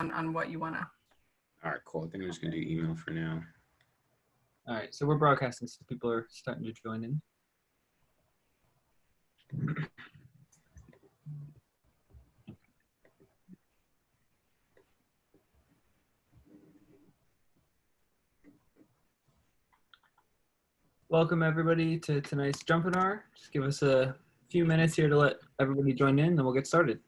on what you want to. All right, cool. I think I'm just going to do email for now. All right, so we're broadcasting, so people are starting to join in. Welcome everybody to tonight's JUMPinar. Just give us a few minutes here to let everybody join in, then we'll get started.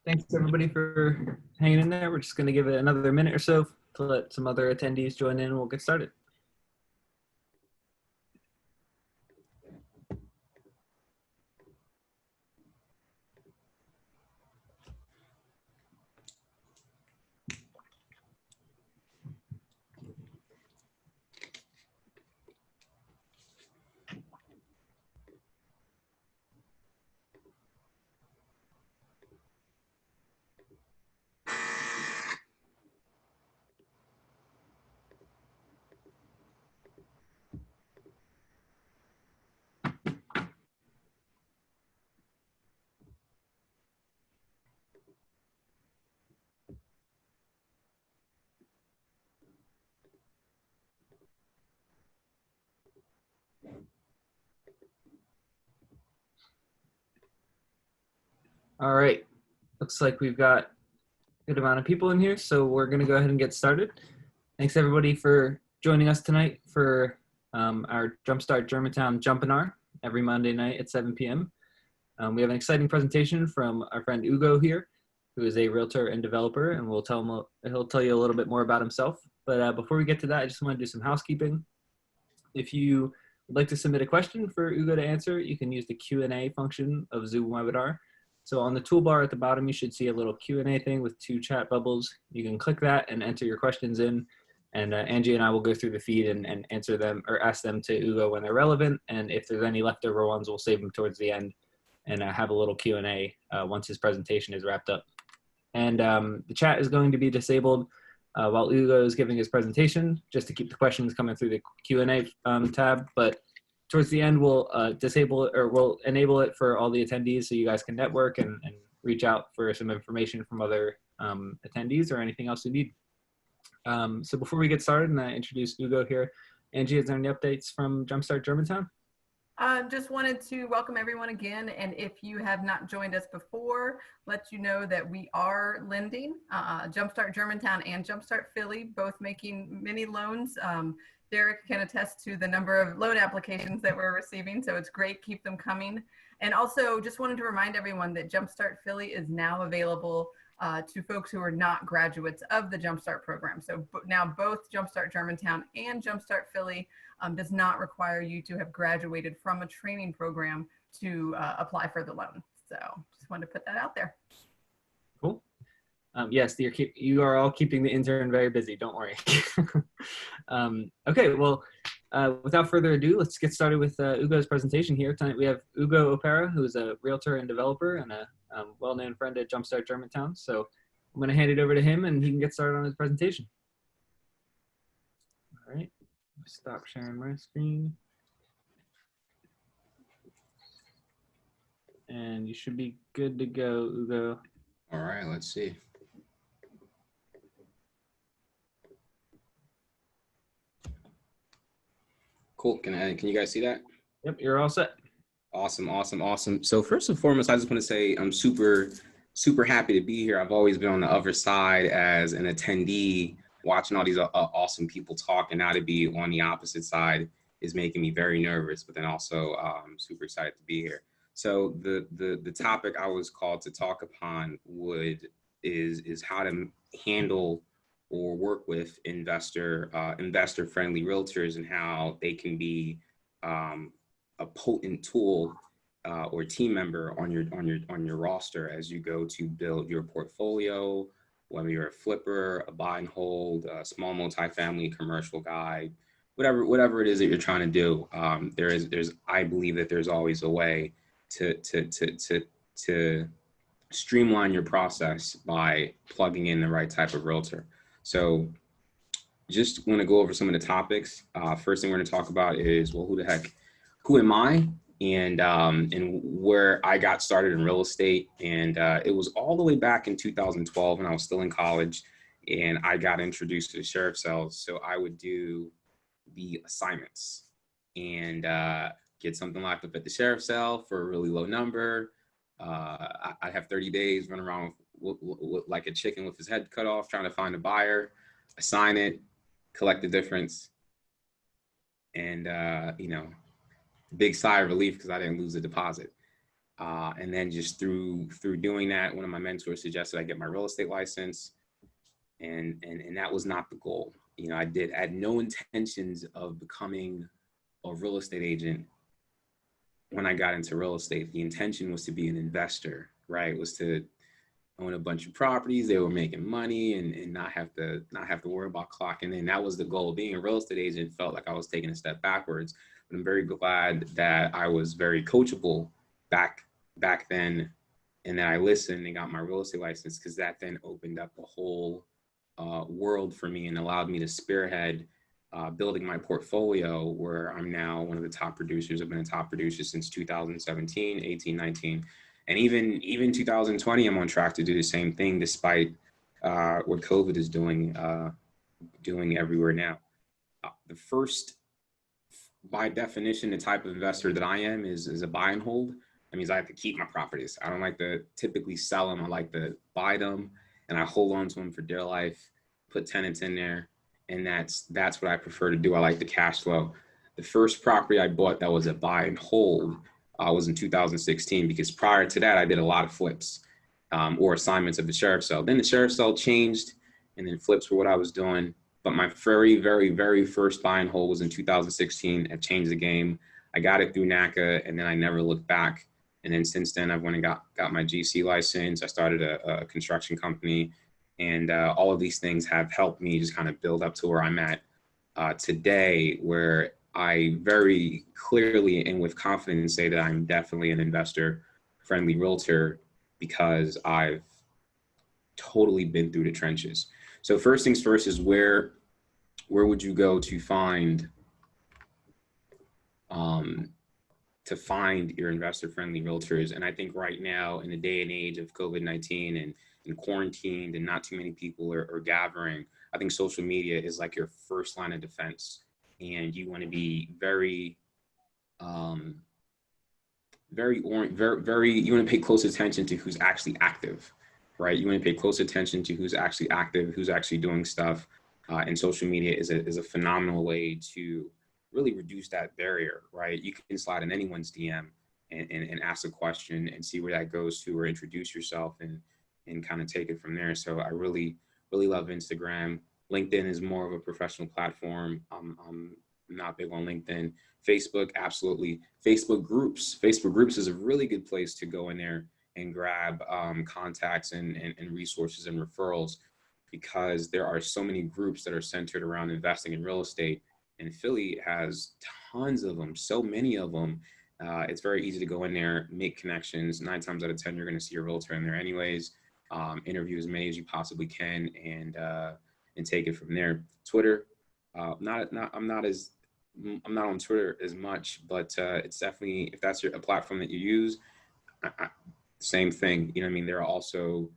Thanks everybody for hanging in there. We're just going to give it another minute or so to let some other attendees join in and we'll get started. All right, looks like we've got a good amount of people in here, so we're going to go ahead and get started. Thanks everybody for joining us tonight for our Jumpstart Germantown JUMPinar every Monday night at 7 p.m. We have an exciting presentation from our friend Ugo here, who is a realtor and developer, and he'll tell you a little bit more about himself. But before we get to that, I just want to do some housekeeping. If you would like to submit a question for Ugo to answer, you can use the Q&A function of Zoom Webinar. So on the toolbar at the bottom, you should see a little Q&A thing with 2 chat bubbles. You can click that and enter your questions in, and Angie and I will go through the feed and answer them or ask them to Ugo when they're relevant. And if there's any leftover ones, we'll save them towards the end and have a little Q&A once his presentation is wrapped up. And the chat is going to be disabled while Ugo is giving his presentation, just to keep the questions coming through the Q&A tab. But towards the end, we'll disable it, or we'll enable it for all the attendees so you guys can network and reach out for some information from other attendees or anything else you need. So before we get started and I introduce Ugo here, Angie, is there any updates from Jumpstart Germantown? Just wanted to welcome everyone again, and if you have not joined us before, let you know that we are lending Jumpstart Germantown and Jumpstart Philly, both making mini loans. Derek can attest to the number of loan applications that we're receiving, so it's great. Keep them coming. And also just wanted to remind everyone that Jumpstart Philly is now available to folks who are not graduates of the Jumpstart program. So now both Jumpstart Germantown and Jumpstart Philly does not require you to have graduated from a training program to apply for the loan. So just wanted to put that out there. Cool. Yes, you are all keeping the intern very busy. Don't worry. Okay, well, without further ado, let's get started with Ugo's presentation here. Tonight we have Ugo Opera, who is a realtor and developer and a well-known friend at Jumpstart Germantown. So I'm going to hand it over to him and he can get started on his presentation. All right. Stop sharing my screen. And you should be good to go, Ugo. All right, let's see. Cool. Can you guys see that? Yep, you're all set. Awesome. So first and foremost, I just want to say I'm super happy to be here. I've always been on the other side as an attendee, watching all these awesome people talk, and now to be on the opposite side is making me very nervous, but then also super excited to be here. So the topic I was called to talk upon is how to handle or work with investor friendly realtors and how they can be a potent tool or team member on your roster as you go to build your portfolio, whether you're a flipper, a buy and hold, a small multifamily commercial guy, whatever it is that you're trying to do. There's I believe that there's always a way to streamline your process by plugging in the right type of realtor. So just want to go over some of the topics. First thing we're going to talk about is, well, who am I? And where I got started in real estate. And it was all the way back in 2012 when I was still in college and I got introduced to the sheriff cells. So I would do the assignments and get something locked up at the sheriff cell for a really low number. I'd have 30 days, run around with like a chicken with his head cut off, trying to find a buyer, assign it, collect the difference, and big sigh of relief because I didn't lose the deposit. And then just through doing that, one of my mentors suggested I get my real estate license, and that was not the goal. I had no intentions of becoming a real estate agent when I got into real estate. The intention was to be an investor, right? It was to own a bunch of properties. They were making money and not have to worry about clocking in. That was the goal. Being a real estate agent felt like I was taking a step backwards. But I'm very glad that I was very coachable back then, and that I listened and got my real estate license, because that then opened up a whole world for me and allowed me to spearhead building my portfolio, where I'm now one of the top producers. I've been a top producer since 2017, 18, 19. And even 2020, I'm on track to do the same thing, despite what COVID is doing everywhere now. The first, by definition, the type of investor that I am is a buy and hold. That means I have to keep my properties. I don't like to typically sell them. I like to buy them, and I hold on to them for dear life, put tenants in there, and that's what I prefer to do. I like the cash flow. The first property I bought that was a buy and hold was in 2016, because prior to that, I did a lot of flips or assignments of the sheriff cell. Then the sheriff cell changed, and then flips were what I was doing. But my very first buy and hold was in 2016. It changed the game. I got it through NACA, and then I never looked back. And then since then, I've went and got my GC license. I started a construction company, and all of these things have helped me just kind of build up to where I'm at today, where I very clearly and with confidence say that I'm definitely an investor-friendly realtor, because I've totally been through the trenches. So first things first is, where would you go to find your investor-friendly realtors? And I think right now, in the day and age of COVID-19 and quarantined and not too many people are gathering, I think social media is like your first line of defense. And you want to be you want to pay close attention to who's actually active, right? You want to pay close attention to who's actually active, who's actually doing stuff. And social media is a phenomenal way to really reduce that barrier, right? You can slide in anyone's DM and ask a question and see where that goes to, or introduce yourself and kind of take it from there. So I really love Instagram. LinkedIn is more of a professional platform. I'm not big on LinkedIn. Facebook, absolutely. Facebook groups is a really good place to go in there and grab contacts and resources and referrals, because there are so many groups that are centered around investing in real estate. And Philly has tons of them, so many of them. It's very easy to go in there, make connections. 9 times out of 10, you're going to see a realtor in there anyways. Interview as many as you possibly can, and take it from there. Twitter, I'm not as I'm not on Twitter as much, but it's definitely, if that's a platform that you use, same thing. You know what I mean? There are also,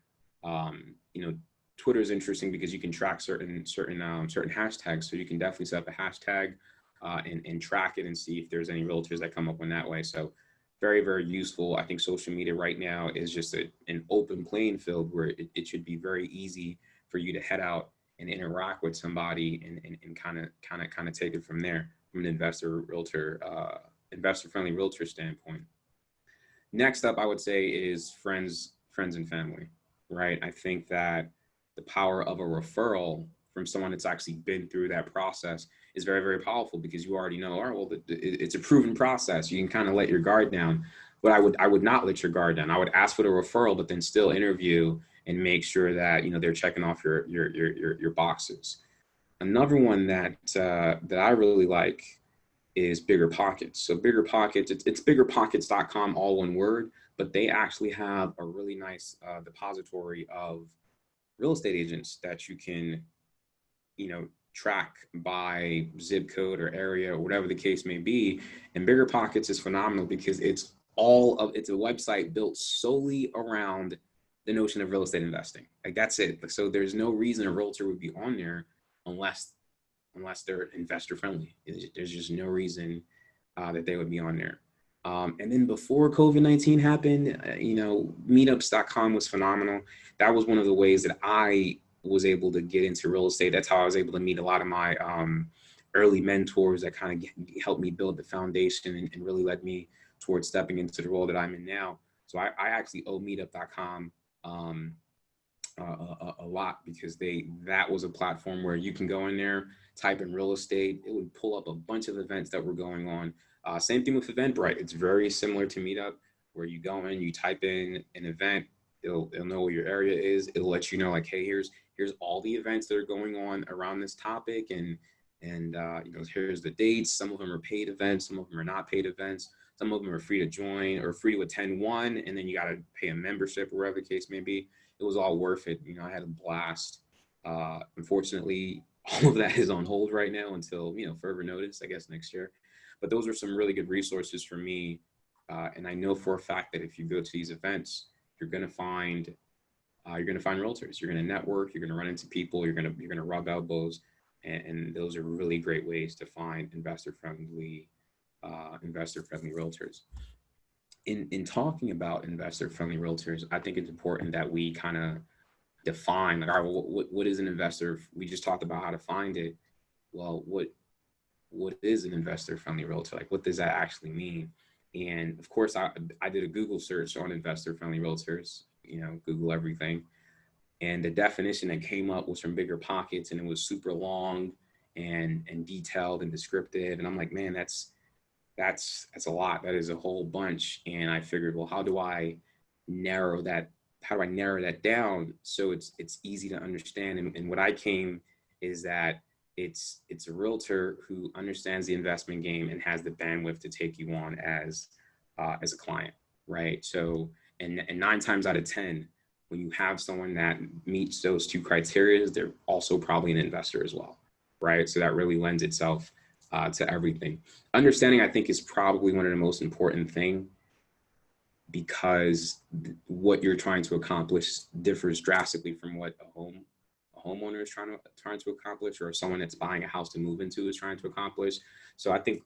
you know, Twitter is interesting because you can track certain hashtags. So you can definitely set up a hashtag and track it and see if there's any realtors that come up in that way. So very, very useful. I think social media right now is just an open playing field where it should be very easy for you to head out and interact with somebody and kind of take it from there from an investor friendly realtor standpoint. Next up, I would say is friends and family, right? I think that the power of a referral from someone that's actually been through that process is very, very powerful because you already know, all right, well, it's a proven process. You can kind of let your guard down, but I would not let your guard down. I would ask for the referral, but then still interview and make sure that, you know, they're checking off your boxes. Another one that that I really like is Bigger Pockets. So Bigger Pockets, it's biggerpockets.com, all one word, but they actually have a really nice depository of real estate agents that you can, you know, track by zip code or area or whatever the case may be. And Bigger Pockets is phenomenal because it's a website built solely around the notion of real estate investing. Like that's it. So there's no reason a realtor would be on there unless they're investor friendly. There's just no reason that they would be on there. And then before COVID-19 happened, you know, meetups.com was phenomenal. That was one of the ways that I was able to get into real estate. That's how I was able to meet a lot of my early mentors that kind of helped me build the foundation and really led me towards stepping into the role that I'm in now. So I actually owe meetup.com a lot because that was a platform where you can go in there, type in real estate, it would pull up a bunch of events that were going on. Same thing with Eventbrite. It's very similar to Meetup, where you go in, you type in an event, it'll know where your area is. It'll let you know like, hey, here's all the events that are going on around this topic, and you know, here's the dates. Some of them are paid events, some of them are not paid events. Some of them are free to join or free to attend one, and then you got to pay a membership or whatever the case may be. It was all worth it. You know, I had a blast. Unfortunately, all of that is on hold right now until, you know, further notice, I guess next year. But those are some really good resources for me. And I know for a fact that if you go to these events, you're going to find realtors. You're going to network. You're going to run into people. You're going to rub elbows, and those are really great ways to find investor friendly realtors. In talking about investor friendly realtors, I think it's important that we kind of define, like, all right, what is an investor? We just talked about how to find it. Well, what is an investor friendly realtor? Like, what does that actually mean? And of course, I did a Google search on investor friendly realtors, you know, Google everything. And the definition that came up was from Bigger Pockets, and it was super long and detailed and descriptive. And I'm like, man, that's a lot. That is a whole bunch. And I figured, well, how do I narrow that? How do I narrow that down so it's easy to understand? And what I came is that it's a realtor who understands the investment game and has the bandwidth to take you on as a client, right? So, and 9 times out of 10, when you have someone that meets those two criteria, they're also probably an investor as well, right? So that really lends itself to everything. Understanding, I think, is probably one of the most important thing, because what you're trying to accomplish differs drastically from what a homeowner is trying to accomplish, or someone that's buying a house to move into is trying to accomplish. So I think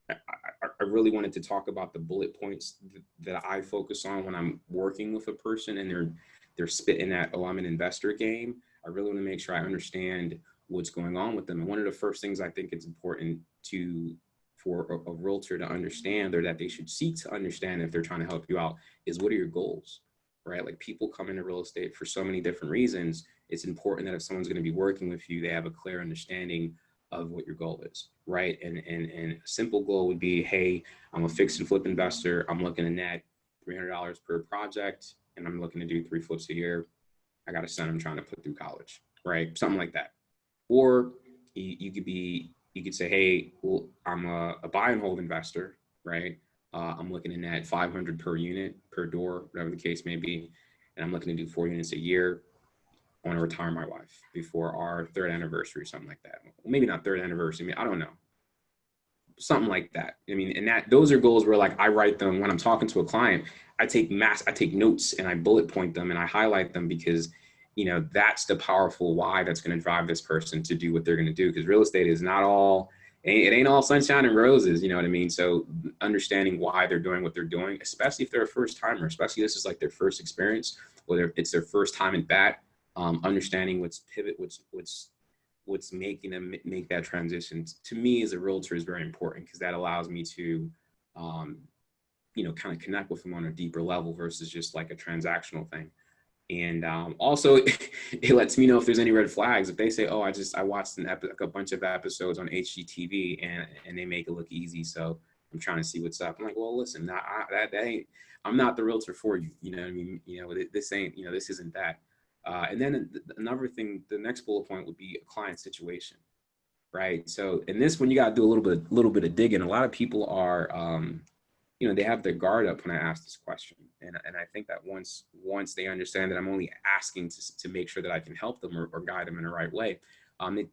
I really wanted to talk about the bullet points that I focus on when I'm working with a person and they're spitting at, oh, I'm an investor game. I really want to make sure I understand what's going on with them. And one of the first things I think it's important for a realtor to understand, or that they should seek to understand if they're trying to help you out, is what are your goals, right? Like, people come into real estate for so many different reasons. It's important that if someone's going to be working with you, they have a clear understanding of what your goal is, right? And a simple goal would be, hey, I'm a fix and flip investor. I'm looking to net $300 per project, and I'm looking to do 3 flips a year. I got a son I'm trying to put through college, right? Something like that. Or you could say, hey, well, I'm a buy and hold investor, right? I'm looking to net 500 per unit, per door, whatever the case may be. And I'm looking to do 4 units a year. I want to retire my wife before our 3rd anniversary, something like that. Maybe not 3rd anniversary. I mean, I don't know. something like that. I mean, and those are goals where like I write them when I'm talking to a client. I take notes and I bullet point them and I highlight them because, that's the powerful why that's going to drive this person to do what they're going to do. Because real estate is not all, it ain't all sunshine and roses, you know what I mean? So understanding why they're doing what they're doing, especially if they're a first timer, especially this is like their first experience, whether it's their first time at bat, understanding what's pivot, what's making them make that transition, to me as a realtor, is very important, because that allows me to kind of connect with them on a deeper level versus just like a transactional thing. And also it lets me know if there's any red flags. If they say, oh, I watched a bunch of episodes on HGTV and they make it look easy, so I'm trying to see what's up. I'm like, well, listen, that ain't, I'm not the realtor for you. You know what I mean? This ain't, this isn't that. And then another thing, the next bullet point would be a client situation, right? So in this one, you got to do a little bit of digging. A lot of people are, they have their guard up when I ask this question. And I think that once they understand that I'm only asking to make sure that I can help them or guide them in the right way,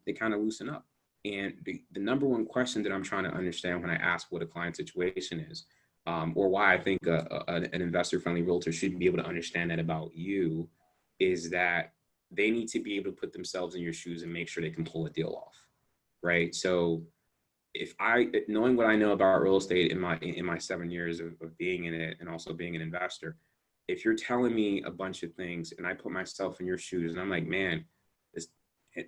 they kind of loosen up. And the number one question that I'm trying to understand when I ask what a client situation is, or why I think an investor-friendly realtor should be able to understand that about you, is that they need to be able to put themselves in your shoes and make sure they can pull a deal off, right? So knowing what I know about real estate in my 7 years of being in it and also being an investor, if you're telling me a bunch of things and I put myself in your shoes and I'm like, man,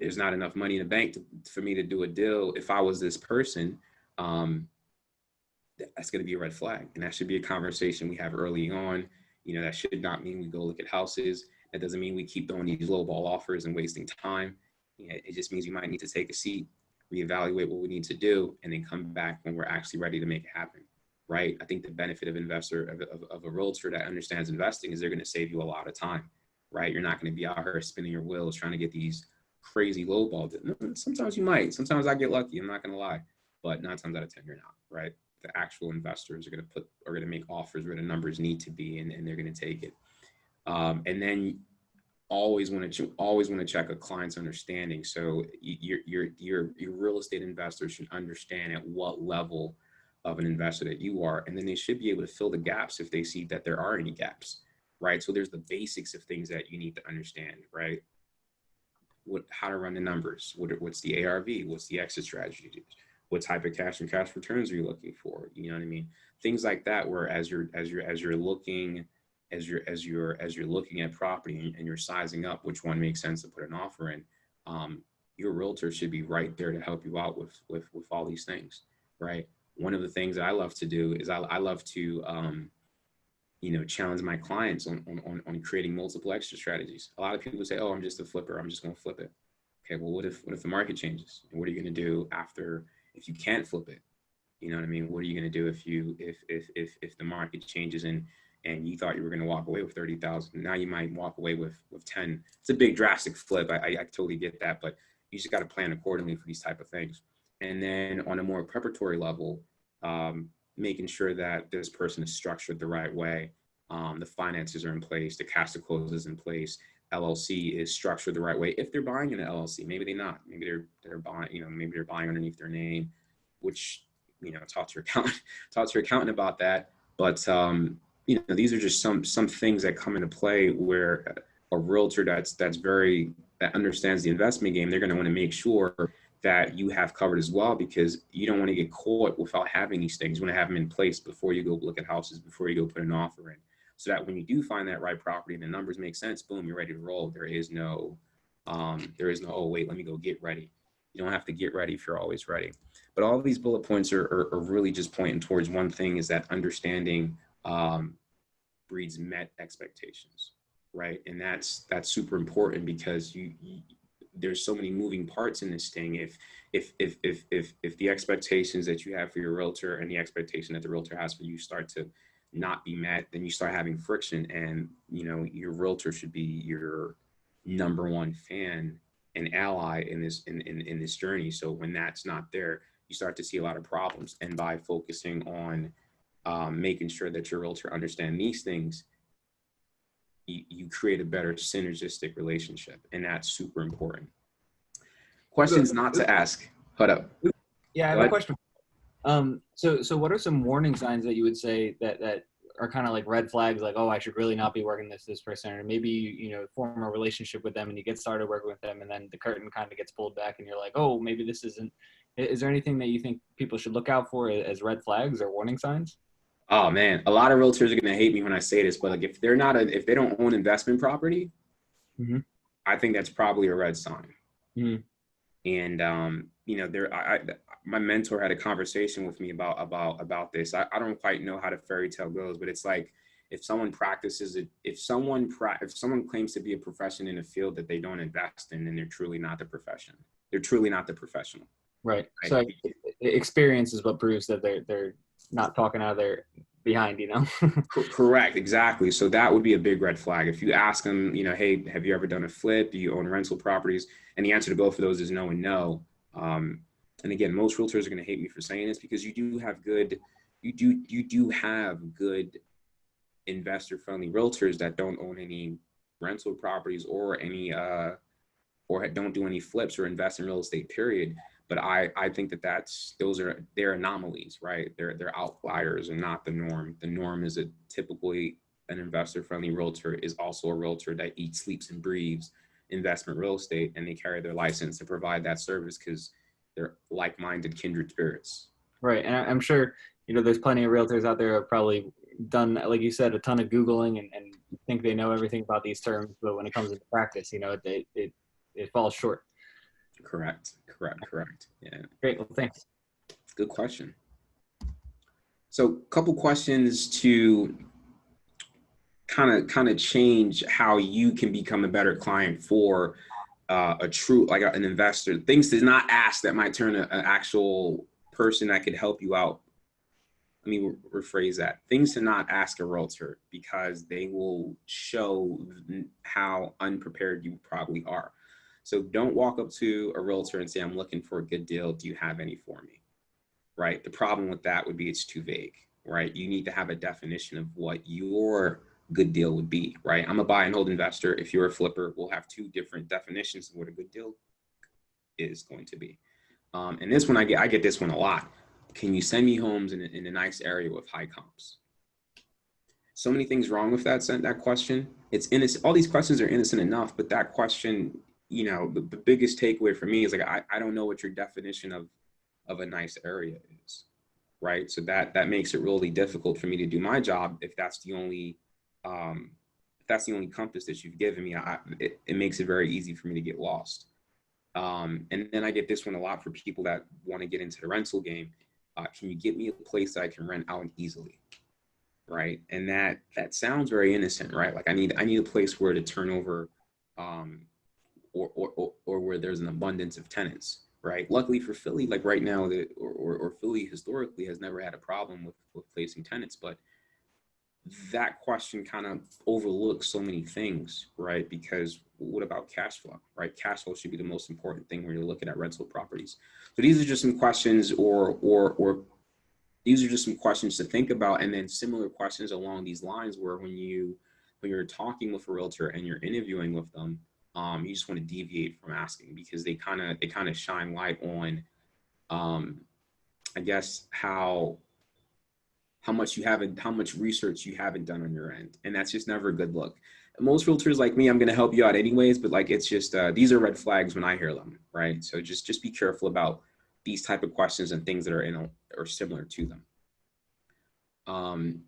there's not enough money in the bank for me to do a deal. If I was this person, that's going to be a red flag. And that should be a conversation we have early on. That should not mean we go look at houses. That doesn't mean we keep throwing these lowball offers and wasting time. It just means we might need to take a seat, reevaluate what we need to do, and then come back when we're actually ready to make it happen, right? I think the benefit of a realtor that understands investing is they're going to save you a lot of time, right? You're not going to be out here spinning your wheels trying to get these crazy lowball. Sometimes you might. Sometimes I get lucky. I'm not going to lie, but 9 times out of 10 you're not, right? The actual investors are going to make offers where the numbers need to be, and they're going to take it. And then always want to check a client's understanding. So your real estate investors should understand at what level of an investor that you are, and then they should be able to fill the gaps if they see that there are any gaps, right? So there's the basics of things that you need to understand, right? How to run the numbers, what's the ARV, what's the exit strategy, what type of cash and cash returns are you looking for? You know what I mean? Things like that, where as you're looking at property and you're sizing up which one makes sense to put an offer in, your realtor should be right there to help you out with all these things, right? One of the things that I love to do is I love to challenge my clients on creating multiple exit strategies. A lot of people say, oh, I'm just a flipper, I'm just going to flip it. Okay, well, what if the market changes? And what are you going to do if you can't flip it? You know what I mean? What are you going to do if the market changes and you thought you were going to walk away with 30,000? Now you might walk away with 10. It's a big drastic flip. I totally get that, but you just got to plan accordingly for these type of things. And then on a more preparatory level, making sure that this person is structured the right way. The finances are in place, the cash to close is in place, LLC is structured the right way. If they're buying an LLC, maybe they're not. Maybe they're buying, maybe they're buying underneath their name, which, talk to your accountant about that. But these are just some things that come into play where a realtor that understands the investment game, they're going to want to make sure that you have covered as well, because you don't want to get caught without having these things. You want to have them in place before you go look at houses, before you go put an offer in, so that when you do find that right property and the numbers make sense, boom, you're ready to roll. There is no, oh, wait, let me go get ready. You don't have to get ready if you're always ready. But all of these bullet points are really just pointing towards one thing, is that understanding breeds met expectations, right? And that's super important, because there's so many moving parts in this thing. If the expectations that you have for your realtor and the expectation that the realtor has for you start to not be met, then you start having friction, and your realtor should be your number one fan and ally in this journey. So when that's not there, you start to see a lot of problems. And by focusing on making sure that your realtor understand these things, you create a better synergistic relationship, and that's super important. Questions not to ask. Hold up. Yeah, I have a question. So what are some warning signs that you would say that are kind of like red flags, like, oh, I should really not be working this person, or maybe you form a relationship with them and you get started working with them, and then the curtain kind of gets pulled back, and you're like, oh, maybe this isn't. Is there anything that you think people should look out for as red flags or warning signs? Oh man, a lot of realtors are gonna hate me when I say this, but like if they don't own investment property, Mm-hmm. I think that's probably a red sign. Mm-hmm. And my mentor had a conversation with me about this. I don't quite know how the fairy tale goes, but it's like if someone practices it, if someone claims to be a profession in a field that they don't invest in, then they're truly not the profession. They're truly not the professional. Right. Right? So experience is what proves that they're not talking out of their behind, Correct, exactly. So that would be a big red flag. If you ask them, hey, have you ever done a flip? Do you own rental properties? And the answer to both of those is no and no. And again, most realtors are going to hate me for saying this because you do have good investor-friendly realtors that don't own any rental properties or any or don't do any flips or invest in real estate, period. But I think they're anomalies, right? They're outliers and not the norm. The norm is that typically an investor-friendly realtor is also a realtor that eats, sleeps, and breathes investment real estate, and they carry their license to provide that service because they're like-minded kindred spirits. Right. And I'm sure, there's plenty of realtors out there who have probably done, like you said, a ton of Googling and think they know everything about these terms. But when it comes into practice, it falls short. Correct. Yeah. Great. Well, thanks. Good question. So a couple questions to kind of change how you can become a better client for a true, like an investor. Things to not ask that might turn an actual person that could help you out. Let me rephrase that. Things to not ask a realtor because they will show how unprepared you probably are. So don't walk up to a realtor and say, I'm looking for a good deal. Do you have any for me? Right? The problem with that would be it's too vague, right? You need to have a definition of what your good deal would be, right? I'm a buy and hold investor. If you're a flipper, we'll have two different definitions of what a good deal is going to be. And this one, I get this one a lot. Can you send me homes in a nice area with high comps? So many things wrong with that question. It's innocent. All these questions are innocent enough, but that question, the biggest takeaway for me is like, I don't know what your definition of a nice area is, right? So that makes it really difficult for me to do my job if that's the only compass that you've given me. It makes it very easy for me to get lost. And then I get this one a lot for people that want to get into the rental game. Can you get me a place that I can rent out easily, right? And that sounds very innocent, right? Like I need a place where the turnover, or where there's an abundance of tenants, right? Luckily for Philly, like right now, or Philly historically has never had a problem with placing tenants, but that question kind of overlooks so many things, right? Because what about cash flow, right? Cash flow should be the most important thing when you're looking at rental properties. So these are just some questions, or these are just some questions to think about, and then similar questions along these lines where when you're talking with a realtor and you're interviewing with them, you just want to deviate from asking because they kind of shine light on, I guess how much research you haven't done on your end, and that's just never a good look. Most realtors like me, I'm going to help you out anyways, but like it's just these are red flags when I hear them, right? So just be careful about these type of questions and things that are or similar to them.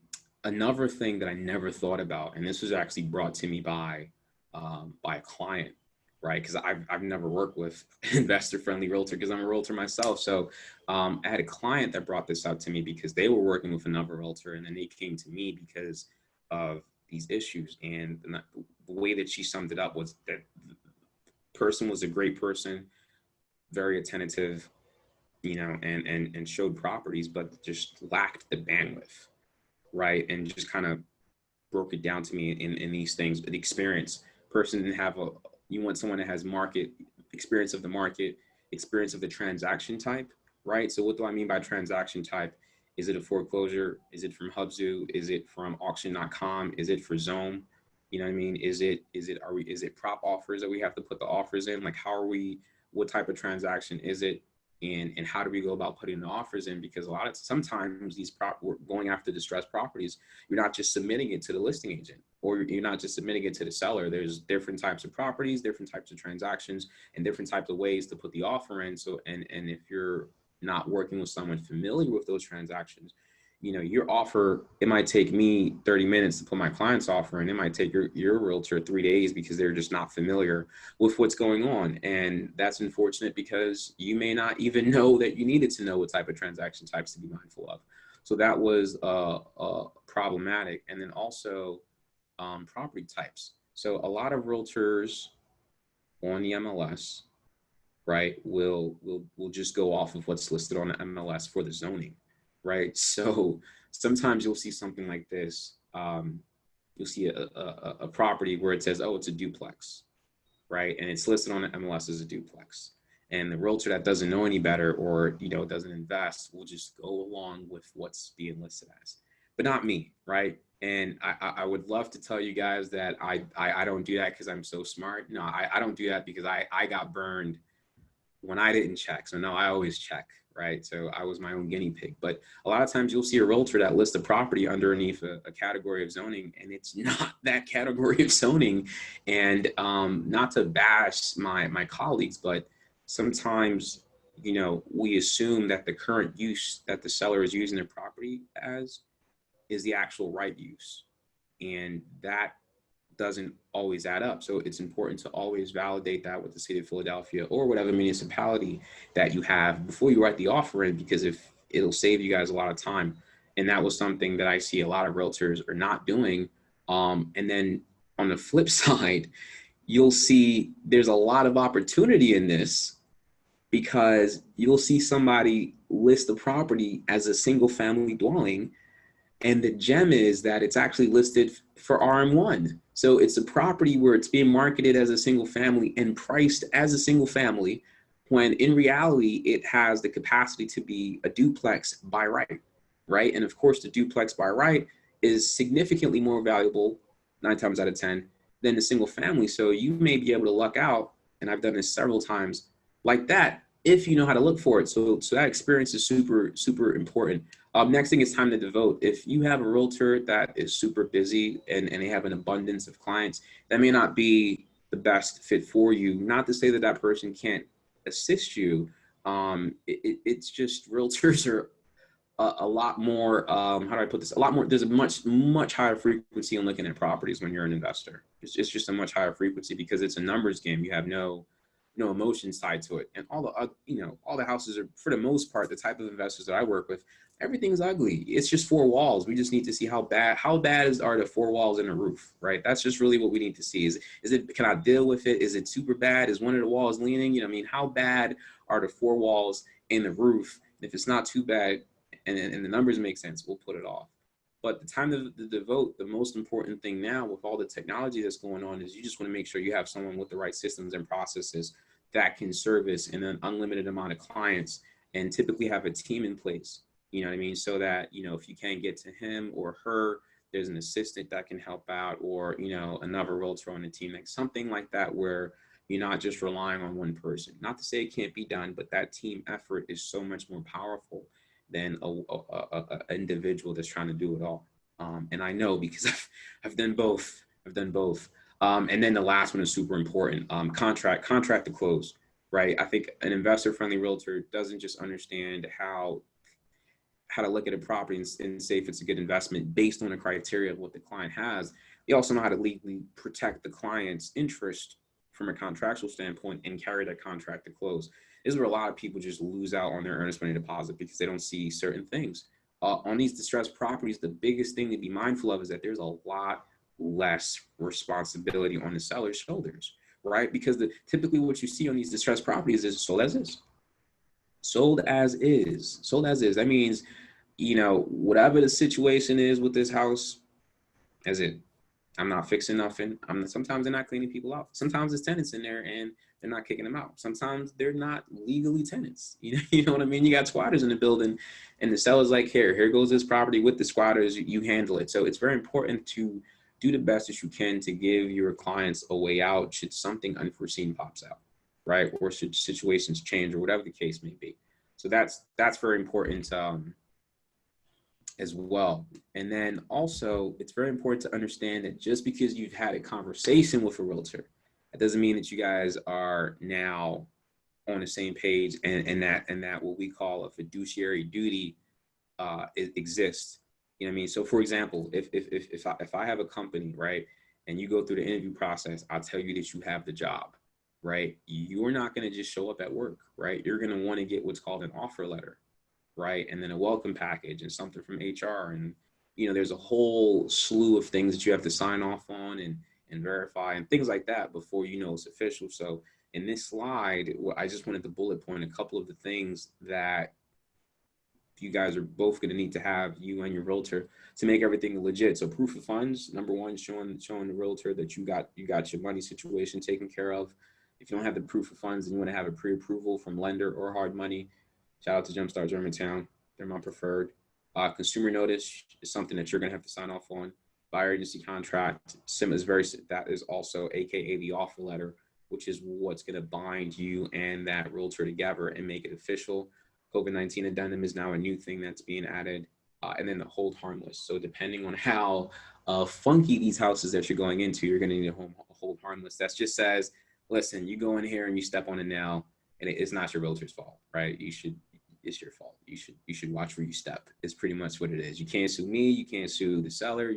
Another thing that I never thought about, and this was actually brought to me by a client, right? Because I've never worked with investor-friendly realtor because I'm a realtor myself. So I had a client that brought this up to me because they were working with another realtor, and then they came to me because of these issues. And the way that she summed it up was that the person was a great person, very attentive, and showed properties, but just lacked the bandwidth, right? And just kind of broke it down to me in these things. The experience person didn't have you want someone that has market experience of the market, experience of the transaction type, right? So what do I mean by transaction type? Is it a foreclosure? Is it from Hubzu? Is it from auction.com? Is it for Zone? You know what I mean? Is it prop offers that we have to put the offers in? Like what type of transaction is it? and how do we go about putting the offers in? Because sometimes we're going after distressed properties, you're not just submitting it to the listing agent, or you're not just submitting it to the seller. There's different types of properties, different types of transactions, and different types of ways to put the offer in. So, and if you're not working with someone familiar with those transactions, your offer, it might take me 30 minutes to put my client's offer in. It might take your realtor 3 days because they're just not familiar with what's going on. And that's unfortunate because you may not even know that you needed to know what type of transaction types to be mindful of. So that was problematic. And then also property types. So a lot of realtors on the MLS, right, will just go off of what's listed on the MLS for the zoning, right? So sometimes you'll see something like this. You'll see a property where it says, oh, it's a duplex, right? And it's listed on the MLS as a duplex. And the realtor that doesn't know any better, or doesn't invest, will just go along with what's being listed as, but not me, right? And I would love to tell you guys that I don't do that because I'm so smart. No, I don't do that because I got burned when I didn't check. So no, I always check, right? So I was my own guinea pig. But a lot of times you'll see a realtor that lists a property underneath a category of zoning, and it's not that category of zoning. And not to bash my colleagues, but sometimes we assume that the current use that the seller is using their property as is the actual right use, and that doesn't always add up. So it's important to always validate that with the city of Philadelphia or whatever municipality that you have before you write the offer in, because if it'll save you guys a lot of time. And that was something that I see a lot of realtors are not doing. And then on the flip side, you'll see there's a lot of opportunity in this, because you'll see somebody list the property as a single family dwelling, and the gem is that it's actually listed for RM1. So it's a property where it's being marketed as a single family and priced as a single family, when in reality, it has the capacity to be a duplex by right, right? And of course, the duplex by right is significantly more valuable 9 times out of 10 than the single family. So you may be able to luck out, and I've done this several times like that, if you know how to look for it. So that experience is super, super important. Next thing is time to devote. If you have a realtor that is super busy and they have an abundance of clients, that may not be the best fit for you. Not to say that that person can't assist you. It's just realtors are a lot more, how do I put this? A lot more, there's a much higher frequency in looking at properties when you're an investor. It's just a much higher frequency because it's a numbers game. You have no emotions tied to it. And all the houses are, for the most part, the type of investors that I work with, everything's ugly. It's just 4 walls. We just need to see how bad are the 4 walls and the roof, right? That's just really what we need to see. Is it, can I deal with it? Is it super bad? Is one of the walls leaning? How bad are the 4 walls and the roof? If it's not too bad, and the numbers make sense, we'll put it off. But the time to devote, the most important thing now with all the technology that's going on, is you just want to make sure you have someone with the right systems and processes that can service an unlimited amount of clients, and typically have a team in place, you know what I mean? So that, if you can't get to him or her, there's an assistant that can help out, or, another realtor on the team, like something like that, where you're not just relying on one person. Not to say it can't be done, but that team effort is so much more powerful than a individual that's trying to do it all. And I know because I've done both. And then the last one is super important. Contract to close, right? I think an investor-friendly realtor doesn't just understand how to look at a property and say if it's a good investment based on the criteria of what the client has. They also know how to legally protect the client's interest from a contractual standpoint and carry that contract to close. This is where a lot of people just lose out on their earnest money deposit because they don't see certain things. On these distressed properties, the biggest thing to be mindful of is that there's a lot less responsibility on the seller's shoulders, right? Because typically what you see on these distressed properties is sold as is. Sold as is. That means, whatever the situation is with this house, as it, I'm not fixing nothing. Sometimes they're not cleaning people out. Sometimes there's tenants in there and they're not kicking them out. Sometimes they're not legally tenants. You know what I mean? You got squatters in the building, and the seller's like, here goes this property with the squatters. You handle it. So it's very important to do the best that you can to give your clients a way out should something unforeseen pops out, right? Or should situations change or whatever the case may be. So that's very important as well. And then also, it's very important to understand that just because you've had a conversation with a realtor, that doesn't mean that you guys are now on the same page, and that what we call a fiduciary duty exists. You know what I mean? So for example, if I have a company, right, and you go through the interview process, I'll tell you that you have the job, right? You're not going to just show up at work, right? You're going to want to get what's called an offer letter, right? And then a welcome package and something from HR. And, there's a whole slew of things that you have to sign off on and verify and things like that before it's official. So in this slide, I just wanted to bullet point a couple of the things that you guys are both going to need to have, you and your realtor, to make everything legit. So proof of funds, number one, showing the realtor that you got your money situation taken care of. If you don't have the proof of funds and you want to have a pre-approval from lender or hard money, shout out to Jumpstart Germantown. They're my preferred. Consumer notice is something that you're going to have to sign off on. Buyer agency contract, that is also AKA the offer letter, which is what's going to bind you and that realtor together and make it official. COVID-19 addendum is now a new thing that's being added. And then the hold harmless. So depending on how funky these houses that you're going into, you're going to need a hold harmless. That just says, listen, you go in here and you step on a nail, and it's not your realtor's fault, right? It's your fault. You should watch where you step. It's pretty much what it is. You can't sue me. You can't sue the seller.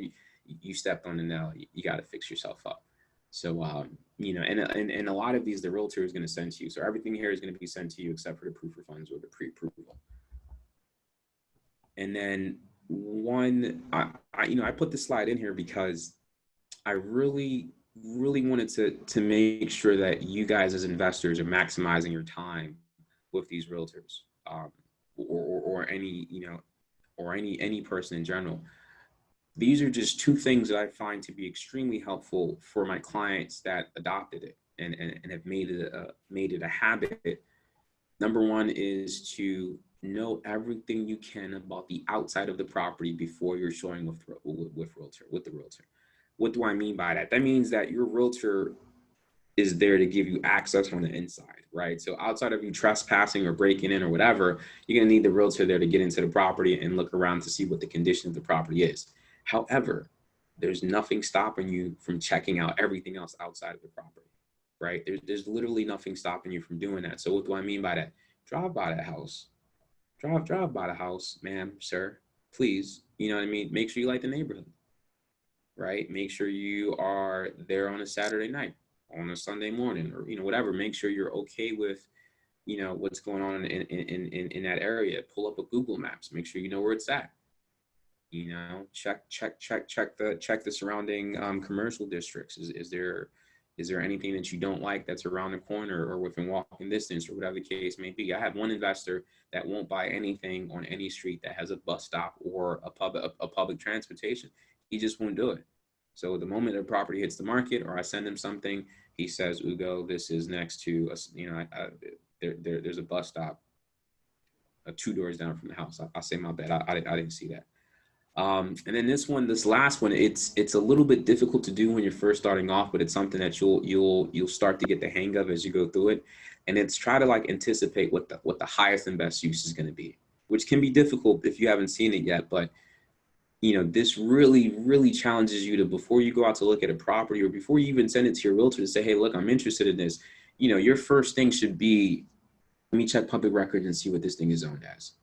You stepped on the nail. You got to fix yourself up. So, and a lot of these, the realtor is going to send to you. So everything here is going to be sent to you except for the proof of funds or the pre-approval. And then I put this slide in here because I really wanted to make sure that you guys as investors are maximizing your time with these realtors, or any person in general. These are just two things that I find to be extremely helpful for my clients that adopted it and have made it a habit. Number one is to know everything you can about the outside of the property before you're showing with the realtor. What do I mean by that? That means that your realtor is there to give you access on the inside, right? So outside of you trespassing or breaking in or whatever, you're going to need the realtor there to get into the property and look around to see what the condition of the property is. However, there's nothing stopping you from checking out everything else outside of the property, right? There's literally nothing stopping you from doing that. So what do I mean by that? Drive by the house. Drive by the house, ma'am, sir, please. You know what I mean? Make sure you like the neighborhood, right? Make sure you are there on a Saturday night, on a Sunday morning, or whatever. Make sure you're okay with what's going on in that area. Pull up a Google Maps. Make sure you know where it's at. Check the surrounding commercial districts. Is there anything that you don't like that's around the corner or within walking distance or whatever the case may be? I have one investor that won't buy anything on any street that has a bus stop or a public transportation. He just won't do it. So the moment a property hits the market or I send him something, he says, Ugo, this is next to us. There's a bus stop 2 doors down from the house. I say my bad. I didn't see that. And then this last one, it's a little bit difficult to do when you're first starting off, but it's something that you'll start to get the hang of as you go through it. And it's try to anticipate what the highest and best use is going to be, which can be difficult if you haven't seen it yet. But this really challenges you to, before you go out to look at a property or before you even send it to your realtor to say, hey, look, I'm interested in this. Your first thing should be, let me check public records and see what this thing is zoned as.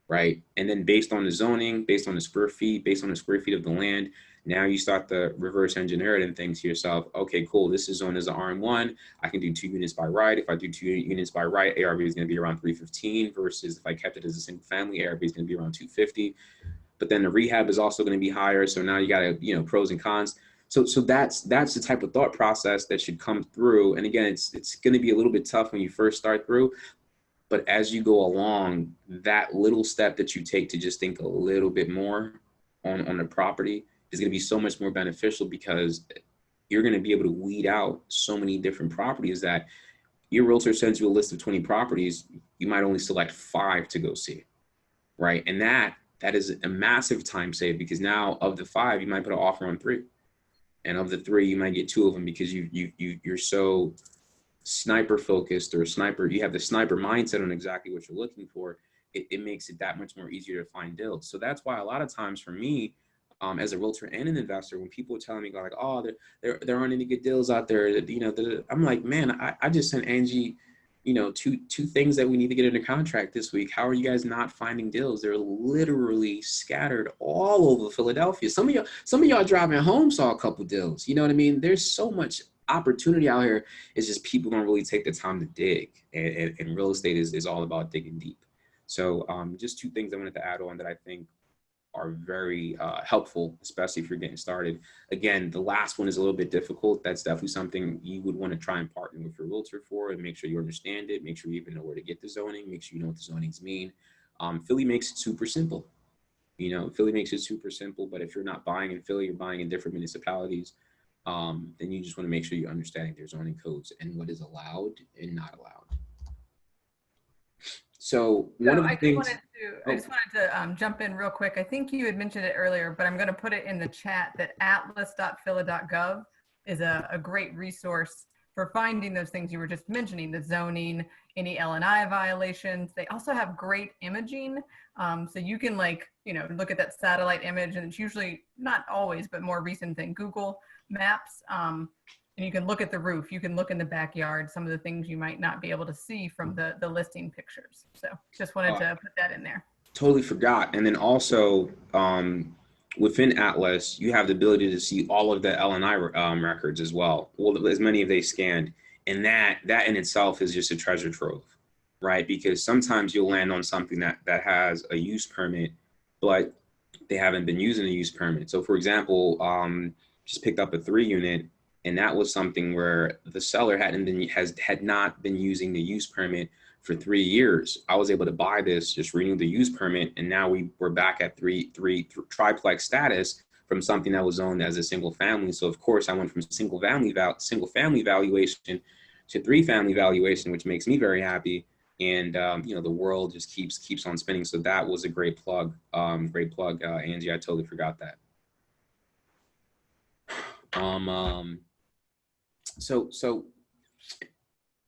Right. And then based on the zoning, based on the square feet of the land, now you start to reverse engineer it and think to yourself, okay, cool. This is zoned as an RM1. I can do 2 units by right. If I do 2 units by right, ARV is going to be around 315 versus if I kept it as a single family, ARV is going to be around 250. But then the rehab is also going to be higher. So now you got to, pros and cons. So that's the type of thought process that should come through. And again, it's going to be a little bit tough when you first start through. But as you go along, that little step that you take to just think a little bit more on the property is going to be so much more beneficial, because you're going to be able to weed out so many different properties that your realtor sends you a list of 20 properties. You might only select 5 to go see, right? And that is a massive time save, because now of the 5, you might put an offer on 3. And of the 3, you might get 2 of them because you're so sniper focused or you have the sniper mindset on exactly what you're looking for, it makes it that much more easier to find deals. So that's why a lot of times for me, as a realtor and an investor, when people are telling me like, oh, there aren't any good deals out there, I'm like, man, I just sent Angie, two things that we need to get under contract this week. How are you guys not finding deals? They're literally scattered all over Philadelphia. Some of y'all driving home saw a couple deals. You know what I mean? There's so much opportunity out here. It's just people don't really take the time to dig, and real estate is all about digging deep. So just two things I wanted to add on that I think are very helpful, especially if you're getting started. Again, the last one is a little bit difficult. That's definitely something you would want to try and partner with your realtor for, and make sure you understand it, make sure you even know where to get the zoning, make sure you know what the zonings mean. Philly makes it super simple. Philly makes it super simple, but if you're not buying in Philly, you're buying in different municipalities, then you just want to make sure you're understanding their zoning codes and what is allowed and not allowed. So one of the things. I just wanted to jump in real quick. I think you had mentioned it earlier, but I'm going to put it in the chat that atlas.phila.gov is a great resource for finding those things you were just mentioning, the zoning, any L&I violations. They also have great imaging. So you can look at that satellite image, and it's usually not always, but more recent than Google Maps. And you can look at the roof, you can look in the backyard, some of the things you might not be able to see from the listing pictures. So just wanted to put that in there. Totally forgot. And then also within Atlas, you have the ability to see all of the L&I records as well. Well, as many of they scanned. And that in itself is just a treasure trove, right? Because sometimes you'll land on something that has a use permit, but they haven't been using a use permit. So for example, just picked up a 3-unit, and that was something where the seller had not been using the use permit for 3 years. I was able to buy this, just renew the use permit, and now we're back at three triplex status from something that was owned as a single family. So of course I went from single family valuation to 3-family valuation, which makes me very happy. And the world just keeps on spinning. So that was a great plug, Angie. I totally forgot that. So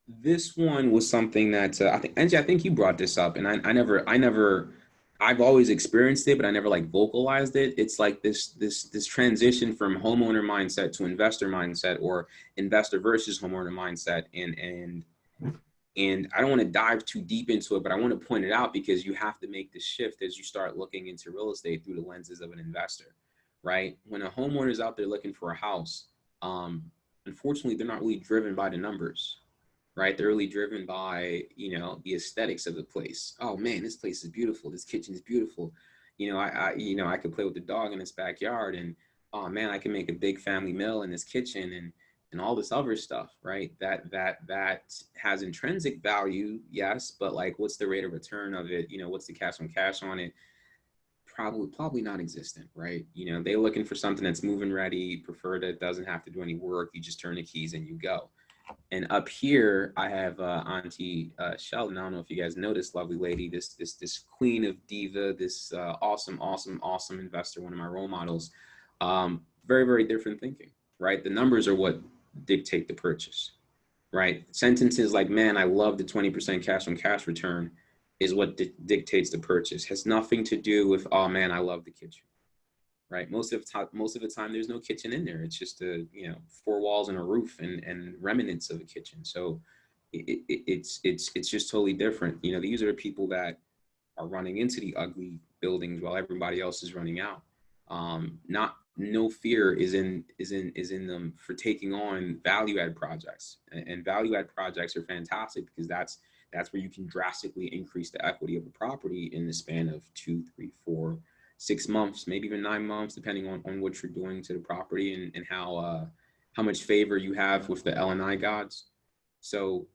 this one was something that I think, Angie, I think you brought this up, and I've always experienced it, but I never vocalized it. It's like this transition from homeowner mindset to investor mindset, or investor versus homeowner mindset. And I don't want to dive too deep into it, but I want to point it out because you have to make the shift as you start looking into real estate through the lenses of an investor, right? When a homeowner is out there looking for a house, unfortunately, they're not really driven by the numbers, right? They're really driven by, the aesthetics of the place. Oh man, this place is beautiful. This kitchen is beautiful. I could play with the dog in this backyard, and oh man, I can make a big family meal in this kitchen, and all this other stuff, right? That has intrinsic value, yes, but what's the rate of return of it? What's the cash on cash on it? Probably non-existent, right? They're looking for something that's move-in ready, prefer that doesn't have to do any work. You just turn the keys and you go. And up here, I have Auntie Sheldon. I don't know if you guys know this lovely lady, this queen of diva, this awesome investor, one of my role models. Very, very different thinking, right? The numbers are what dictate the purchase, right? Sentences like, man, I love the 20% cash on cash return is what dictates the purchase. Has nothing to do with, oh man, I love the kitchen, right? Most of the time, there's no kitchen in there. It's just 4 walls and a roof and remnants of a kitchen. So it's just totally different. These are the people that are running into the ugly buildings while everybody else is running out. No fear is in them for taking on value add projects, and value add projects are fantastic because that's where you can drastically increase the equity of a property in the span of 2, 3, 4, 6 months, maybe even 9 months, depending on what you're doing to the property and how much favor you have with the L&I gods. So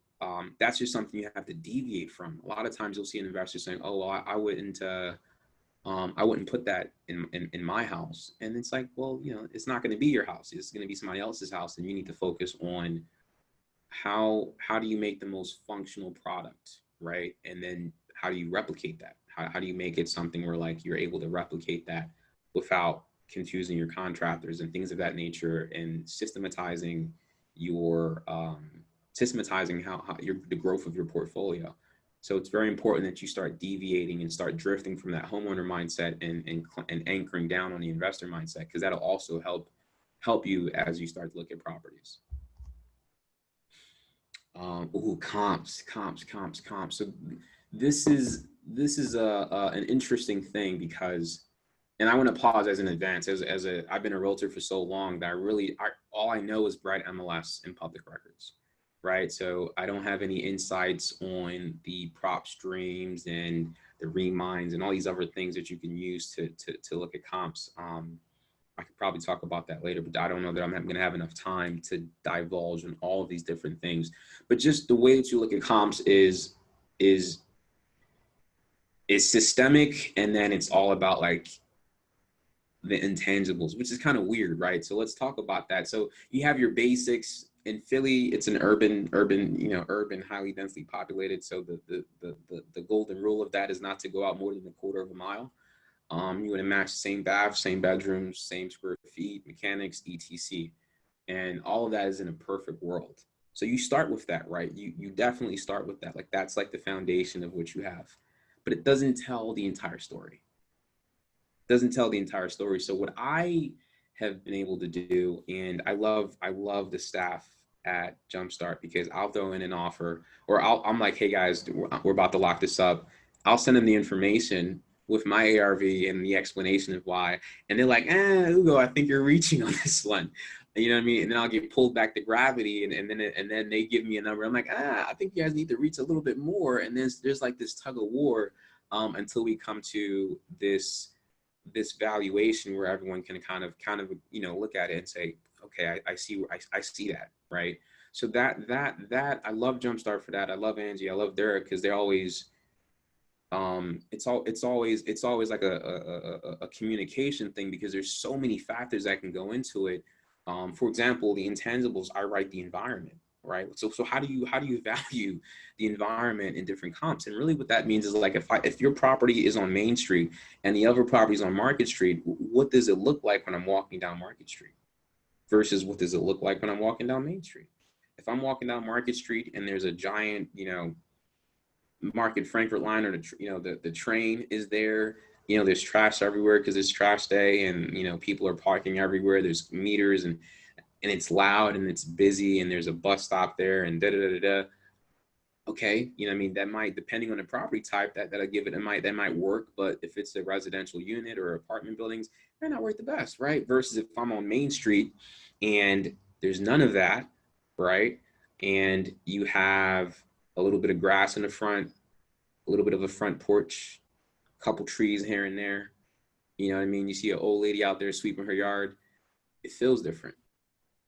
that's just something you have to deviate from. A lot of times you'll see an investor saying, oh, well, I wouldn't put that in my house. And it's like, well, it's not going to be your house. It's going to be somebody else's house. And you need to focus on how do you make the most functional product, right? And then how do you replicate that? How do you make it something where you're able to replicate that without confusing your contractors and things of that nature, and systematizing the growth of your portfolio. So it's very important that you start deviating and start drifting from that homeowner mindset and anchoring down on the investor mindset, because that'll also help you as you start to look at properties. Comps. So this is an interesting thing, because, and I want to apologize in advance, I've been a realtor for so long that all I know is bright MLS and public records, right? So I don't have any insights on the prop streams and the remines and all these other things that you can use to look at comps. I could probably talk about that later, but I don't know that I'm going to have enough time to divulge on all of these different things. But just the way that you look at comps is systemic, and then it's all about like the intangibles, which is kind of weird, right? So let's talk about that. So you have your basics. In Philly, it's an urban, highly densely populated. So the golden rule of that is not to go out more than a quarter of a mile. You want to match same bath, same bedrooms, same square feet, mechanics, etc. And all of that is in a perfect world. So you start with that, right? You definitely start with that. Like that's like the foundation of what you have. But it doesn't tell the entire story. It doesn't tell the entire story. So what I have been able to do, and I love the staff at Jumpstart, because I'll throw in an offer, or I'm like, hey guys, we're about to lock this up. I'll send them the information with my ARV and the explanation of why. And they're like, Ugo, I think you're reaching on this one. You know what I mean? And then I'll get pulled back to gravity, and then they give me a number. I'm like, I think you guys need to reach a little bit more. And there's like this tug of war until we come to this valuation where everyone can kind of look at it and say, okay, I see that, right? So that I love Jumpstart for that. I love Angie, I love Derek, because they're always it's always like a communication thing, because there's so many factors that can go into it. For example, the intangibles, I write the environment, right? So how do you value the environment in different comps? And really what that means is like, if your property is on Main Street and the other property is on Market Street, what does it look like when I'm walking down Market Street versus what does it look like when I'm walking down Main Street? If I'm walking down Market Street and there's a giant, Market Frankfurt line, or the train is there, there's trash everywhere because it's trash day, and people are parking everywhere, there's meters, and it's loud and it's busy, and there's a bus stop there, and okay, that might, depending on the property type, that'll give it, that might work. But if it's a residential unit or apartment buildings, they're not worth the best, right? Versus if I'm on Main Street and there's none of that, right? And you have a little bit of grass in the front, a little bit of a front porch, a couple trees here and there. You know what I mean? You see an old lady out there sweeping her yard. It feels different,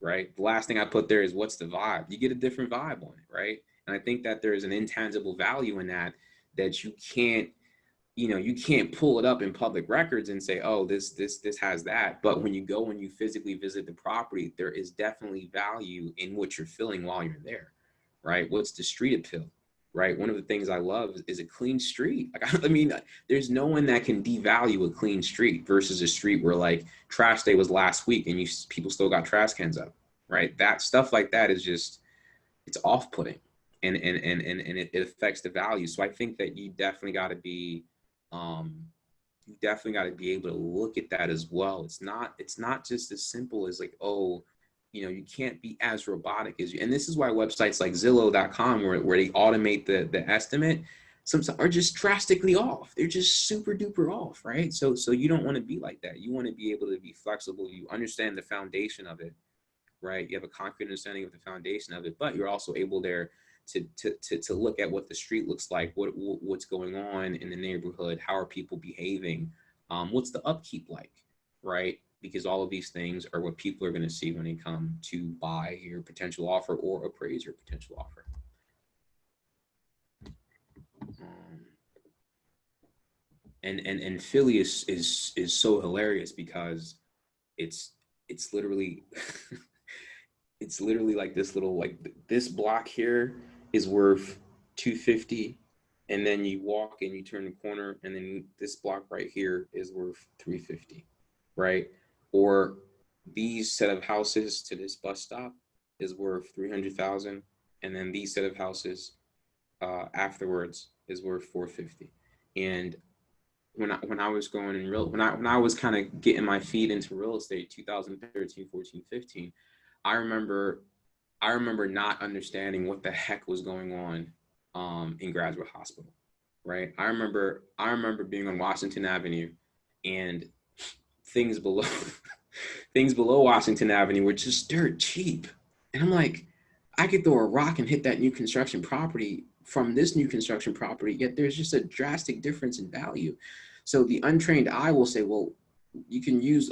right? The last thing I put there is, what's the vibe? You get a different vibe on it, right? And I think that there's an intangible value in that you can't, you can't pull it up in public records and say, oh, this has that. But when you go and you physically visit the property, there is definitely value in what you're feeling while you're there, right? What's the street appeal, right? One of the things I love is a clean street. Like, I mean, there's no one that can devalue a clean street versus a street where like trash day was last week and people still got trash cans up, right? That stuff like that is just, it's off-putting, and it affects the value. So I think that you definitely got to be able to look at that as well. It's not just as simple as like, oh, you can't be as robotic as you. And this is why websites like Zillow.com, where they automate the estimate, some are just drastically off. They're just super duper off, right? So you don't want to be like that. You want to be able to be flexible. You understand the foundation of it, right? You have a concrete understanding of the foundation of it, but you're also able there to look at what the street looks like, what's going on in the neighborhood, how are people behaving, what's the upkeep like, right? Because all of these things are what people are going to see when they come to buy your potential offer or appraise your potential offer. And Philly is so hilarious because it's literally it's literally like this little, like this block here is worth 250, and then you walk and you turn the corner and then this block right here is worth 350, right? Or these set of houses to this bus stop is worth 300,000, and then these set of houses afterwards is worth 450. And when I was going in when I was kind of getting my feet into real estate, 2013, 14, 15, I remember not understanding what the heck was going on in Graduate Hospital, right? I remember being on Washington Avenue, and things below things below Washington Avenue were just dirt cheap. And I'm like, I could throw a rock and hit that new construction property from this new construction property, yet there's just a drastic difference in value. So the untrained eye will say, well, you can use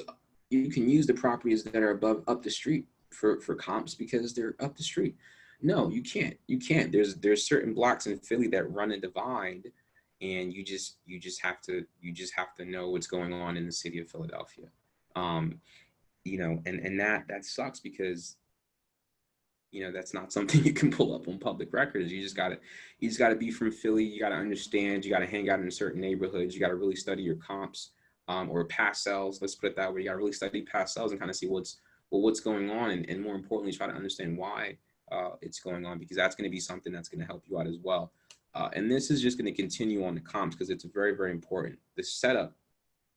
the properties that are above up the street for comps because they're up the street. No, you can't. You can't. There's certain blocks in Philly that run a divide, and you just have to know what's going on in the city of Philadelphia. Um, and that sucks because that's not something you can pull up on public records. You just gotta be from Philly. You gotta understand. You gotta hang out in certain neighborhoods. You gotta really study your comps, or past sales. Let's put it that way. You gotta really study past sales and kind of see what's going on, and more importantly, try to understand why it's going on, because that's going to be something that's going to help you out as well. And this is just going to continue on the comps because it's very, very important. The setup,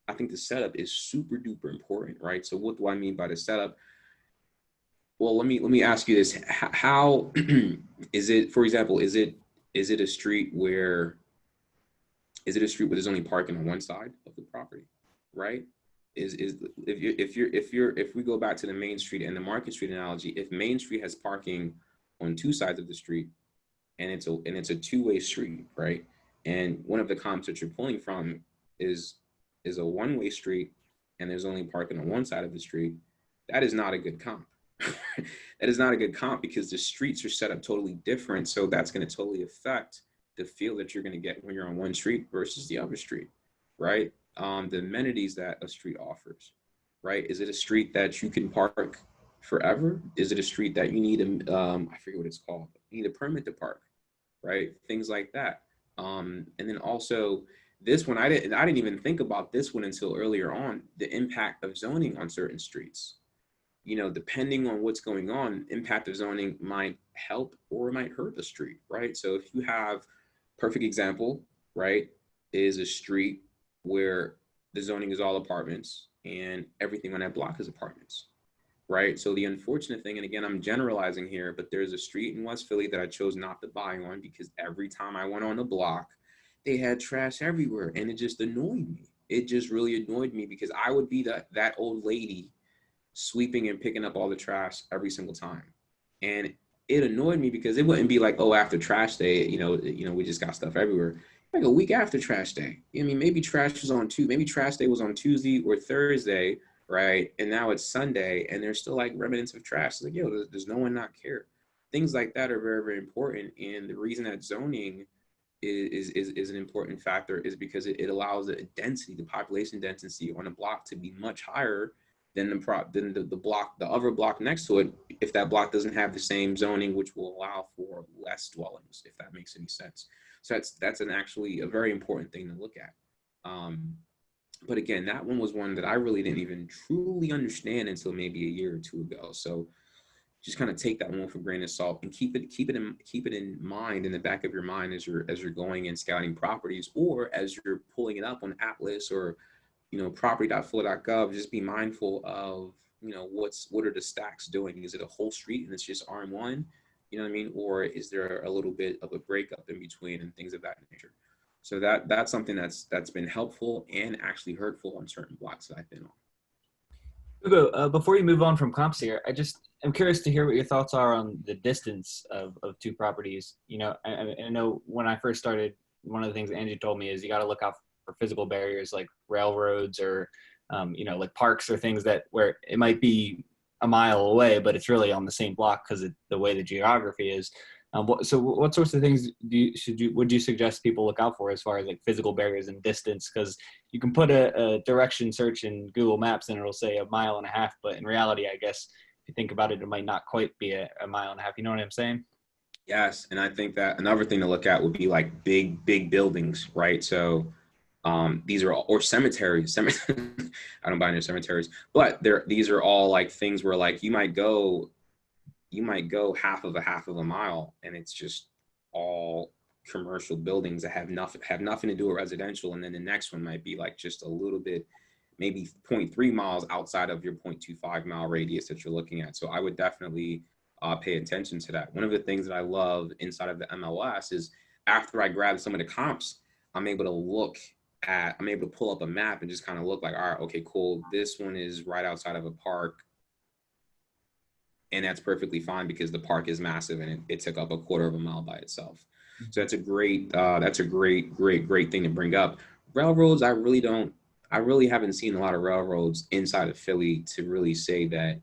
I think the setup is super duper important, right? So what do I mean by the setup? Well, let me ask you this: how is it? For example, is it a street where there's only parking on one side of the property, right? If we go back to the Main Street and the Market Street analogy, if Main Street has parking on two sides of the street, and it's a two-way street, right? And one of the comps that you're pulling from is a one-way street, and there's only parking on one side of the street. That is not a good comp. That is not a good comp because the streets are set up totally different. So that's going to totally affect the feel that you're going to get when you're on one street versus the other street, right? The amenities that a street offers, right? Is it a street that you can park forever? Is it a street that you need I forget what it's called. You need a permit to park, right? Things like that. And then also this one, I didn't even think about this one until earlier on, the impact of zoning on certain streets. Depending on what's going on, impact of zoning might help or might hurt the street, right? So if you have, perfect example, right, is a street where the zoning is all apartments and everything on that block is apartments, right? So the unfortunate thing, and again, I'm generalizing here, but there's a street in West Philly that I chose not to buy on because every time I went on the block, they had trash everywhere, and it just annoyed me. It just really annoyed me because I would be that old lady sweeping and picking up all the trash every single time. And it annoyed me because it wouldn't be like, oh, after trash day, we just got stuff everywhere. Like a week after trash day. I mean, maybe trash day was on Tuesday or Thursday, right? And now it's Sunday and there's still like remnants of trash. It's like, there's no one not care. Things like that are very, very important. And the reason that zoning is an important factor is because it allows the population density on a block to be much higher than the other block next to it, if that block doesn't have the same zoning, which will allow for less dwellings, if that makes any sense. So that's actually a very important thing to look at. But again, that one was one that I really didn't even truly understand until maybe a year or two ago. So just kind of take that one with a grain of salt and keep it in mind, in the back of your mind as you're going and scouting properties, or as you're pulling it up on Atlas or property.phila.gov. Just be mindful of, what are the stacks doing? Is it a whole street and it's just RM1? You know what I mean? Or is there a little bit of a breakup in between and things of that nature? So that's something that's been helpful and actually hurtful on certain blocks that I've been on. Hugo, before you move on from comps here, I'm curious to hear what your thoughts are on the distance of two properties. I know when I first started, one of the things Angie told me is you got to look out for physical barriers like railroads or, like parks or things where it might be a mile away, but it's really on the same block because of the way the geography is. So what sorts of things would you suggest people look out for as far as like physical barriers and distance? Because you can put a direction search in Google Maps and it'll say 1.5 miles, but in reality, I guess if you think about it, it might not quite be a 1.5 miles. You know what I'm saying? Yes, and I think that another thing to look at would be like big buildings, right? So these are all, or cemeteries. I don't buy any cemeteries, but these are all like things where like you might go half of a mile and it's just all commercial buildings that have nothing to do with residential, and then the next one might be like just a little bit, maybe 0.3 miles outside of your 0.25 mile radius that you're looking at. So I would definitely pay attention to that. One of the things that I love inside of the MLS is after I grab some of the comps, I'm able to pull up a map and just kind of look like, all right, okay, cool. This one is right outside of a park. And that's perfectly fine because the park is massive and it took up a quarter of a mile by itself. So that's a great thing to bring up. Railroads, I really haven't seen a lot of railroads inside of Philly to really say that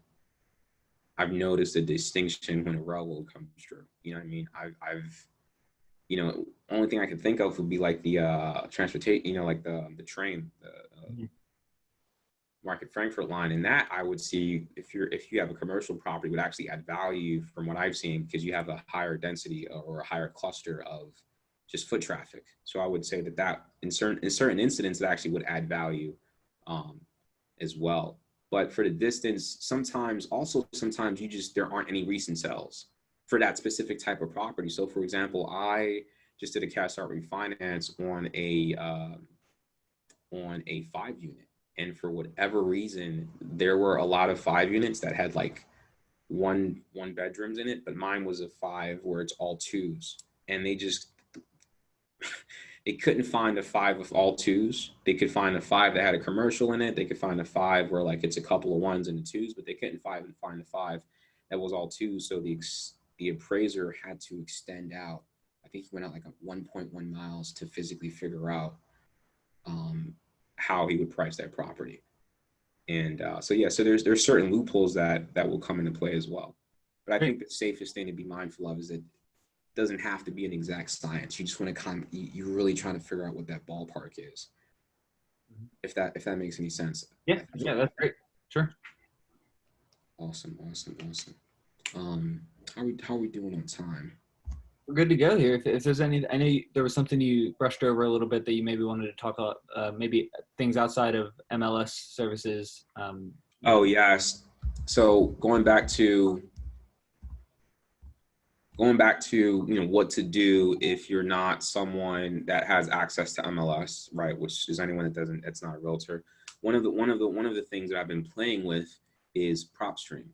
I've noticed a distinction when a railroad comes through. You know what I mean? I've only thing I can think of would be like the transportation, like the train, the Market Frankfurt line, and that I would see if you have a commercial property would actually add value from what I've seen because you have a higher density or a higher cluster of just foot traffic. So I would say that in certain incidents that actually would add value as well. But for the distance, sometimes there aren't any recent sales for that specific type of property. So for example, I just did a cash out refinance on a 5-unit. And for whatever reason, there were a lot of 5 units that had like one bedrooms in it, but mine was a 5 where it's all 2s. And they couldn't find a 5 with all 2s. They could find a 5 that had a commercial in it. They could find a 5 where like it's a couple of 1s and a 2s, but they couldn't find a 5 that was all 2s. So the appraiser had to extend out. I think he went out like 1.1 miles to physically figure out how he would price that property. And so there's certain loopholes that will come into play as well. But I think the safest thing to be mindful of is that it doesn't have to be an exact science. You just want to you're really trying to figure out what that ballpark is. If that makes any sense. Yeah, that's great. Sure. Awesome. How are we doing on time? We're good to go here. If there's any, I know there was something you brushed over a little bit that you maybe wanted to talk about, maybe things outside of MLS services. Oh yes. So going back to what to do if you're not someone that has access to MLS, right? Which is anyone that's not a realtor. One of the things that I've been playing with is PropStream.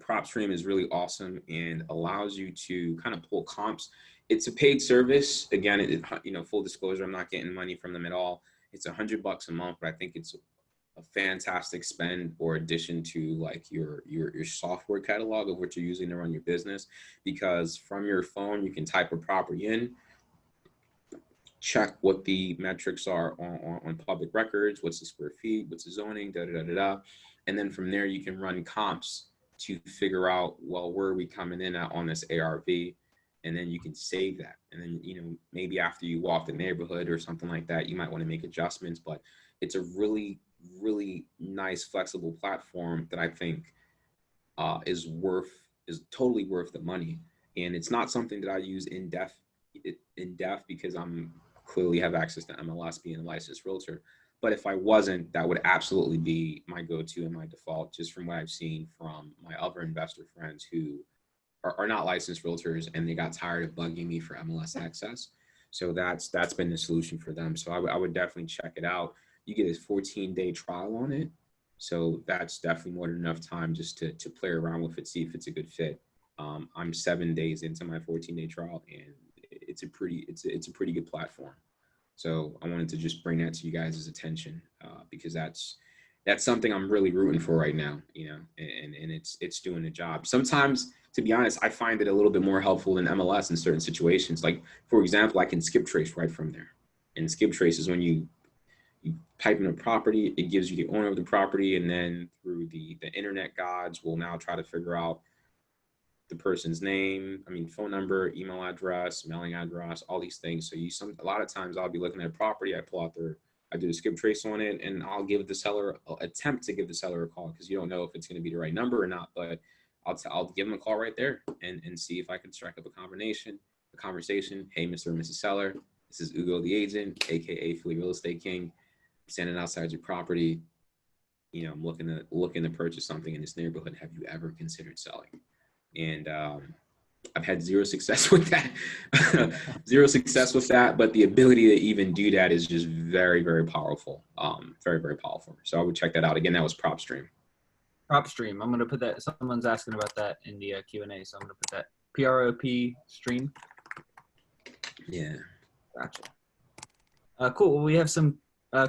PropStream is really awesome and allows you to kind of pull comps. It's a paid service. Again, full disclosure, I'm not getting money from them at all. It's $100 a month, but I think it's a fantastic spend or addition to like your software catalog of what you're using to run your business, because from your phone you can type a property in, check what the metrics are on public records, what's the square feet, what's the zoning, and then from there you can run comps to figure out, well, where are we coming in at on this ARV, and then you can save that. And then maybe after you walk the neighborhood or something like that, you might want to make adjustments. But it's a really nice flexible platform that I think is totally worth the money. And it's not something that I use in depth because I'm clearly have access to MLS being a licensed realtor. But if I wasn't, that would absolutely be my go-to and my default, just from what I've seen from my other investor friends who are not licensed realtors, and they got tired of bugging me for MLS access. So that's been the solution for them. So I would definitely check it out. You get a 14-day trial on it. So that's definitely more than enough time just to play around with it, see if it's a good fit. I'm 7 days into my 14-day trial, and it's a pretty good platform. So I wanted to just bring that to you guys' attention because that's something I'm really rooting for right now, and it's doing the job. Sometimes, to be honest, I find it a little bit more helpful than MLS in certain situations. Like, for example, I can skip trace right from there. And skip trace is when you type in a property, it gives you the owner of the property, and then through the internet gods, we'll now try to figure out the person's name, phone number, email address, mailing address, all these things. So a lot of times I'll be looking at a property, I do a skip trace on it, and I'll attempt to give the seller a call, because you don't know if it's going to be the right number or not, but I'll give them a call right there and see if I can strike up a conversation. Hey, Mr. and Mrs. Seller, this is Ugo the agent, AKA Philly Real Estate King. I'm standing outside your property. I'm looking to purchase something in this neighborhood. Have you ever considered selling? And I've had zero success with that. Zero success with that, but the ability to even do that is just very, very powerful. Very, very powerful. So I would check that out. Again, that was PropStream. PropStream. I'm going to put that. Someone's asking about that in the Q&A, so I'm going to put that. PROP stream. Yeah. Gotcha. Cool. Well, we have some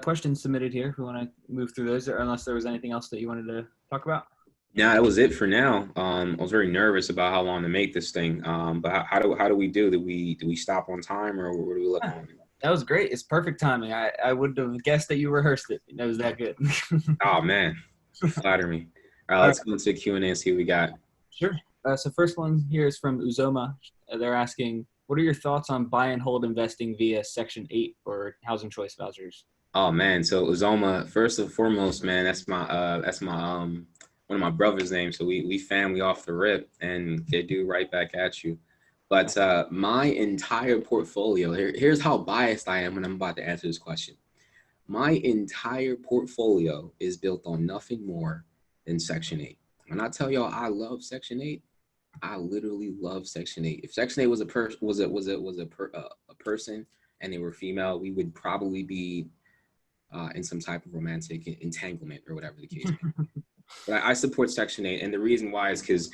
questions submitted here. If we want to move through those, or unless there was anything else that you wanted to talk about. Yeah, that was it for now. I was very nervous about how long to make this thing. But how do we do? Do we stop on time, or what do we look on? That was great. It's perfect timing. I would have guessed that you rehearsed it. That was that good. Oh man, flatter me. All right, let's go into Q&A and see what we got. Sure. So first one here is from Uzoma. They're asking, what are your thoughts on buy and hold investing via Section 8 or housing choice vouchers? Oh man, so Uzoma, first and foremost, man, that's my one of my brother's names. So we family off the rip, and they do right back at you. But my entire portfolio, here's how biased I am when I'm about to answer this question. My entire portfolio is built on nothing more than Section 8. When I tell y'all I love Section 8, I literally love Section 8. If Section 8 was a person and they were female, we would probably be in some type of romantic entanglement or whatever the case may be. But I support Section 8, and the reason why is because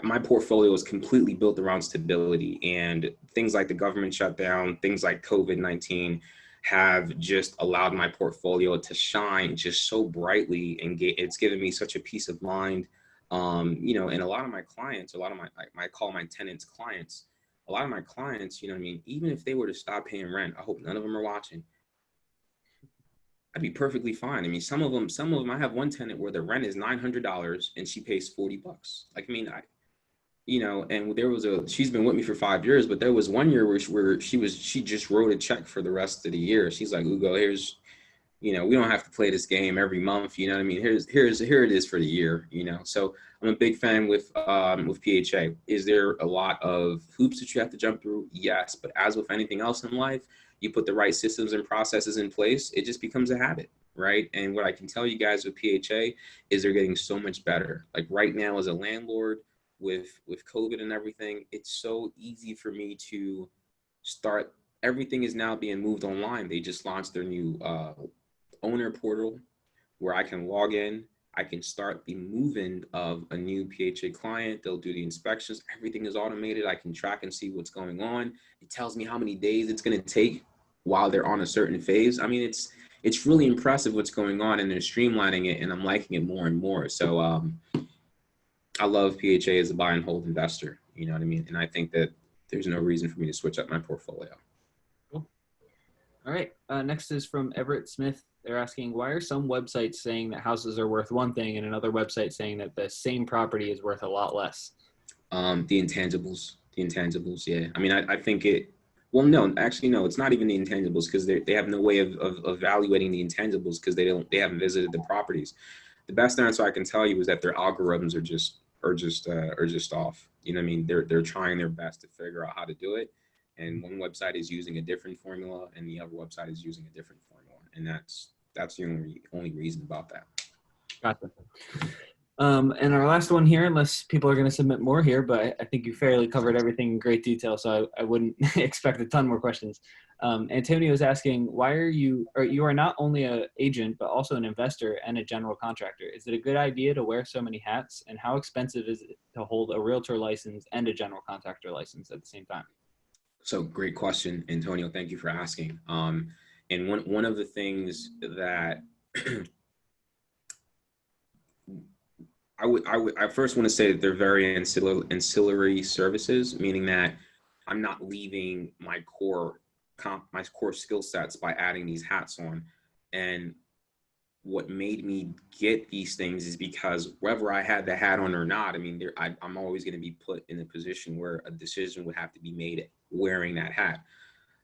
my portfolio is completely built around stability, and things like the government shutdown, things like COVID-19 have just allowed my portfolio to shine just so brightly, and it's given me such a peace of mind. And a lot of my clients, I call my tenants clients, a lot of my clients, even if they were to stop paying rent, I hope none of them are watching, I'd be perfectly fine. I mean, some of them, I have one tenant where the rent is $900 and she pays $40. Like, I mean, and she's been with me for 5 years, but there was one year where she just wrote a check for the rest of the year. She's like, Ugo, here's, we don't have to play this game every month. You know what I mean? Here it is for the year, So I'm a big fan with PHA. Is there a lot of hoops that you have to jump through? Yes. But as with anything else in life, you put the right systems and processes in place, it just becomes a habit, right? And what I can tell you guys with PHA is they're getting so much better. Like right now as a landlord with COVID and everything, it's so easy for me to start. Everything is now being moved online. They just launched their new owner portal where I can log in. I can start the move-in of a new PHA client. They'll do the inspections. Everything is automated. I can track and see what's going on. It tells me how many days it's going to take while they're on a certain phase. I mean, it's really impressive what's going on, and they're streamlining it, and I'm liking it more and more. So I love PHA as a buy and hold investor. You know what I mean? And I think that there's no reason for me to switch up my portfolio. Cool. All right. Next is from Everett Smith. They're asking, why are some websites saying that houses are worth one thing and another website saying that the same property is worth a lot less? The intangibles, yeah. I mean, I think well, no, actually, no, it's not even the intangibles, because they have no way of evaluating the intangibles because they haven't visited the properties. The best answer I can tell you is that their algorithms are just off. You know what I mean? They're trying their best to figure out how to do it. And one website is using a different formula and the other website is using a different formula. And that's the only reason about that. Gotcha. And our last one here, unless people are going to submit more here, but I think you fairly covered everything in great detail, so I wouldn't expect a ton more questions. Antonio is asking, why are you are not only an agent, but also an investor and a general contractor. Is it a good idea to wear so many hats? And how expensive is it to hold a realtor license and a general contractor license at the same time? So great question, Antonio. Thank you for asking. And one of the things that I first want to say that they're very ancillary services, meaning that I'm not leaving my core skill sets by adding these hats on. And what made me get these things is because whether I had the hat on or not, I mean, I'm always going to be put in a position where a decision would have to be made wearing that hat.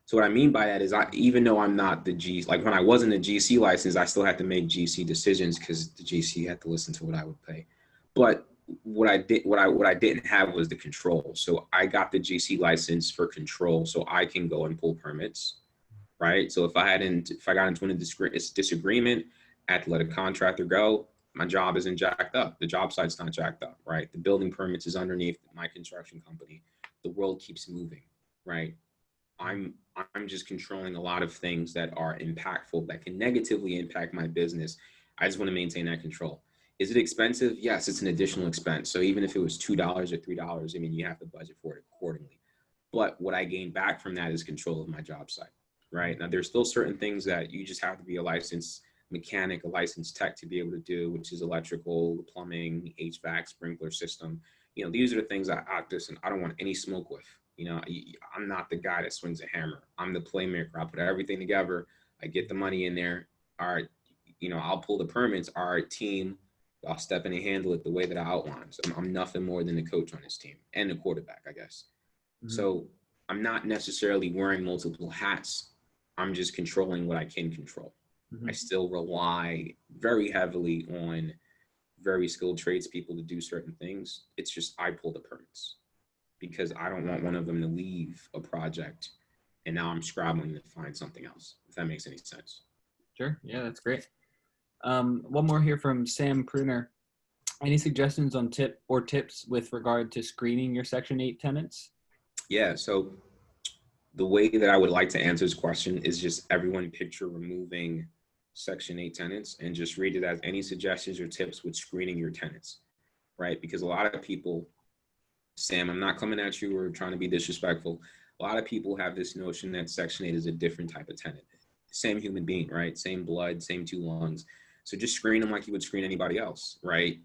So what I mean by that is, even though I'm not like when I wasn't a GC license, I still had to make GC decisions because the GC had to listen to what I would pay. But what I didn't have was the control. So I got the GC license for control, so I can go and pull permits, right? So if I got into a disagreement, I had to let a contractor go. My job isn't jacked up. The job site's not jacked up, right? The building permits is underneath my construction company. the world keeps moving, right? I'm just controlling a lot of things that are impactful, that can negatively impact my business. I just want to maintain that control. Is it expensive? Yes, it's an additional expense. So even if it was $2 or $3, I mean, you have to budget for it accordingly. But what I gain back from that is control of my job site, right? Now, there's still certain things that you just have to be a licensed mechanic, a licensed tech to be able to do, which is electrical, plumbing, HVAC, sprinkler system. These are the things I don't want any smoke with. I'm not the guy that swings a hammer. I'm the playmaker. I put everything together. I get the money in there. All right, I'll pull the permits. All right, team, I'll step in and handle it the way that I outlined. So I'm nothing more than the coach on this team and the quarterback, I guess. Mm-hmm. So I'm not necessarily wearing multiple hats. I'm just controlling what I can control. Mm-hmm. I still rely very heavily on very skilled tradespeople to do certain things. It's just I pull the permits because I don't want one of them to leave a project and now I'm scrabbling to find something else, if that makes any sense. Sure. Yeah, that's great. One more here from Sam Pruner. Any suggestions on tips with regard to screening your Section 8 tenants? Yeah, so the way that I would like to answer this question is just everyone picture removing Section 8 tenants and just read it as any suggestions or tips with screening your tenants, right? Because a lot of people, Sam, I'm not coming at you or trying to be disrespectful. A lot of people have this notion that Section 8 is a different type of tenant. Same human being, right? Same blood, same two lungs. So just screen them like you would screen anybody else, right?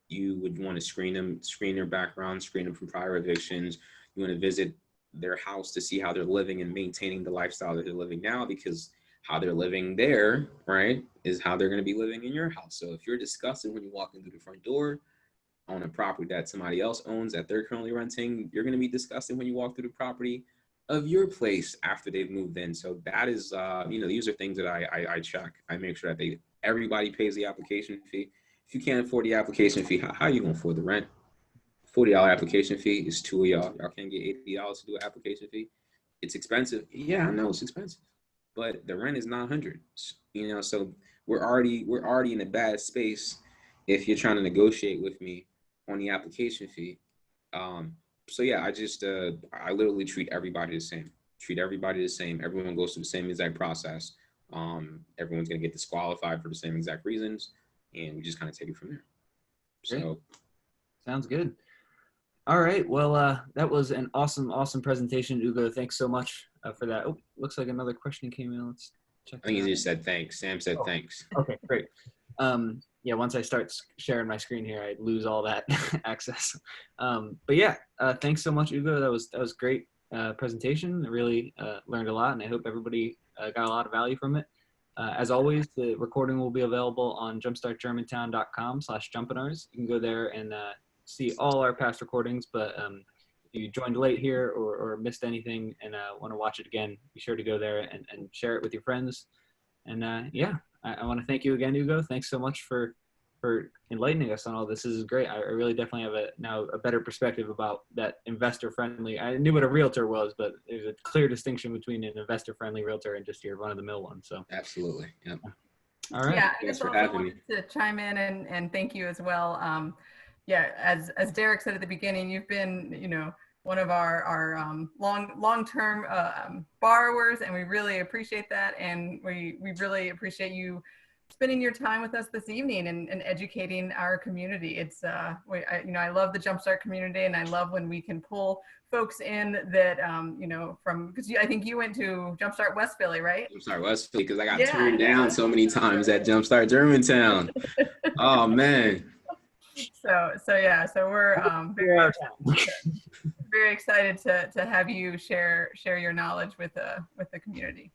You would want to screen them, screen their background, screen them from prior evictions. You want to visit their house to see how they're living and maintaining the lifestyle that they're living now, because how they're living there, right, is how they're going to be living in your house. So if you're disgusted when you walk in through the front door on a property that somebody else owns that they're currently renting, you're going to be disgusted when you walk through the property of your place after they've moved in. So that is, these are things that I check. I make sure that everybody pays the application fee. If you can't afford the application fee, how are you going to afford the rent? $40 application fee is two of y'all. Y'all can't get $80 to do an application fee. It's expensive. Yeah, I know it's expensive, but the rent is $900. So we're already in a bad space if you're trying to negotiate with me on the application fee. So yeah, I literally treat everybody the same. Everyone goes through the same exact process. Everyone's gonna get disqualified for the same exact reasons, and we just kind of take it from there. Great. So sounds good. All right. Well, that was an awesome presentation, Ugo. Thanks so much for that. Oh, looks like another question came in. Let's check. I think he just said thanks. Sam said thanks. Okay, great. Yeah, once I start sharing my screen here, I lose all that access. But yeah, thanks so much, Ugo. That was great presentation. I really learned a lot, and I hope everybody got a lot of value from it. As always, the recording will be available on jumpstartgermantown.com/JUMPinars. You can go there and see all our past recordings, but if you joined late here or missed anything and want to watch it again, be sure to go there and share it with your friends. And yeah, I want to thank you again, Ugo. Thanks so much for enlightening us on all this. This is great. I really definitely have now a better perspective about that investor-friendly. I knew what a realtor was, but there's a clear distinction between an investor-friendly realtor and just your run-of-the-mill one. So absolutely, yeah. All right. Yeah, I just also wanted to chime in and thank you as well. Yeah, as Derek said at the beginning, you've been one of our long-term borrowers, and we really appreciate that, and we really appreciate you spending your time with us this evening and educating our community. It's I love the Jumpstart community, and I love when we can pull folks in that because I think you went to Jumpstart West Philly, right? Jumpstart West Philly, because I got turned down so many times at Jumpstart Germantown. Oh man. So we're very excited to have you share your knowledge with the community.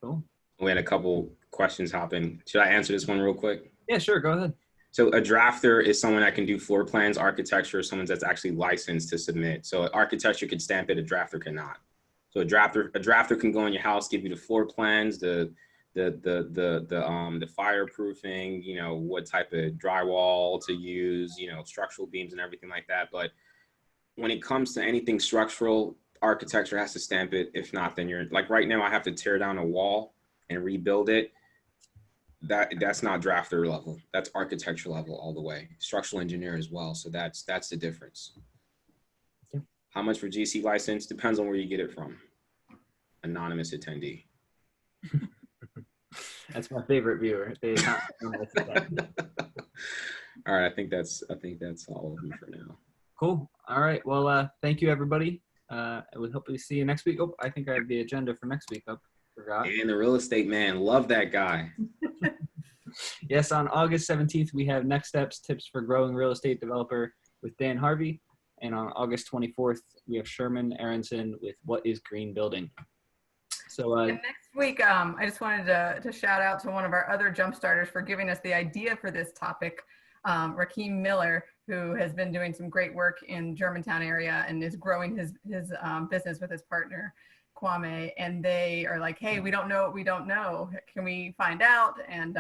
Cool. We had a couple questions hopping. Should I answer this one real quick? Yeah, sure. Go ahead. So a drafter is someone that can do floor plans. Architecture is someone that's actually licensed to submit. So architecture can stamp it, a drafter cannot. So a drafter can go in your house, give you the floor plans, the fireproofing, what type of drywall to use, structural beams and everything like that. But when it comes to anything structural, architecture has to stamp it. If not, then you're like right now I have to tear down a wall and rebuild it. That's not drafter level. That's architecture level all the way. Structural engineer as well. So that's the difference. How much for GC license? Depends on where you get it from. Anonymous attendee. That's my favorite viewer. All right, I think that's all of them for now. Cool. All right. Well, thank you, everybody. I would hopefully see you next week. Oh, I think I have the agenda for next week up. Forgot. And the real estate man, love that guy. Yes, on August 17th, we have Next Steps, Tips for Growing Real Estate Developer with Dan Harvey. And on August 24th, we have Sherman Aronson with What is Green Building? So and next week, I just wanted to shout out to one of our other jump starters for giving us the idea for this topic, Rakeem Miller, who has been doing some great work in Germantown area and is growing his business with his partner, Kwame. And they are like, hey, we don't know what we don't know. Can we find out? And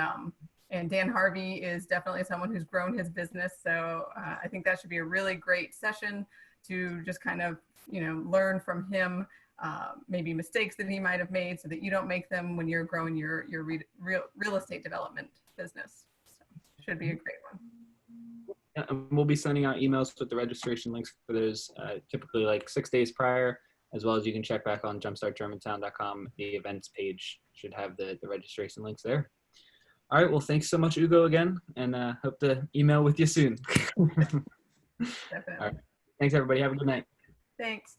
Dan Harvey is definitely someone who's grown his business. So I think that should be a really great session to just kind of, learn from him. Maybe mistakes that he might have made so that you don't make them when you're growing your real estate development business. So should be a great one. Yeah, and we'll be sending out emails with the registration links for those typically like 6 days prior, as well as you can check back on jumpstartgermantown.com. The events page should have the registration links there. All right. Well, thanks so much, Ugo, again, and hope to email with you soon. Definitely. All right. Thanks, everybody. Have a good night. Thanks.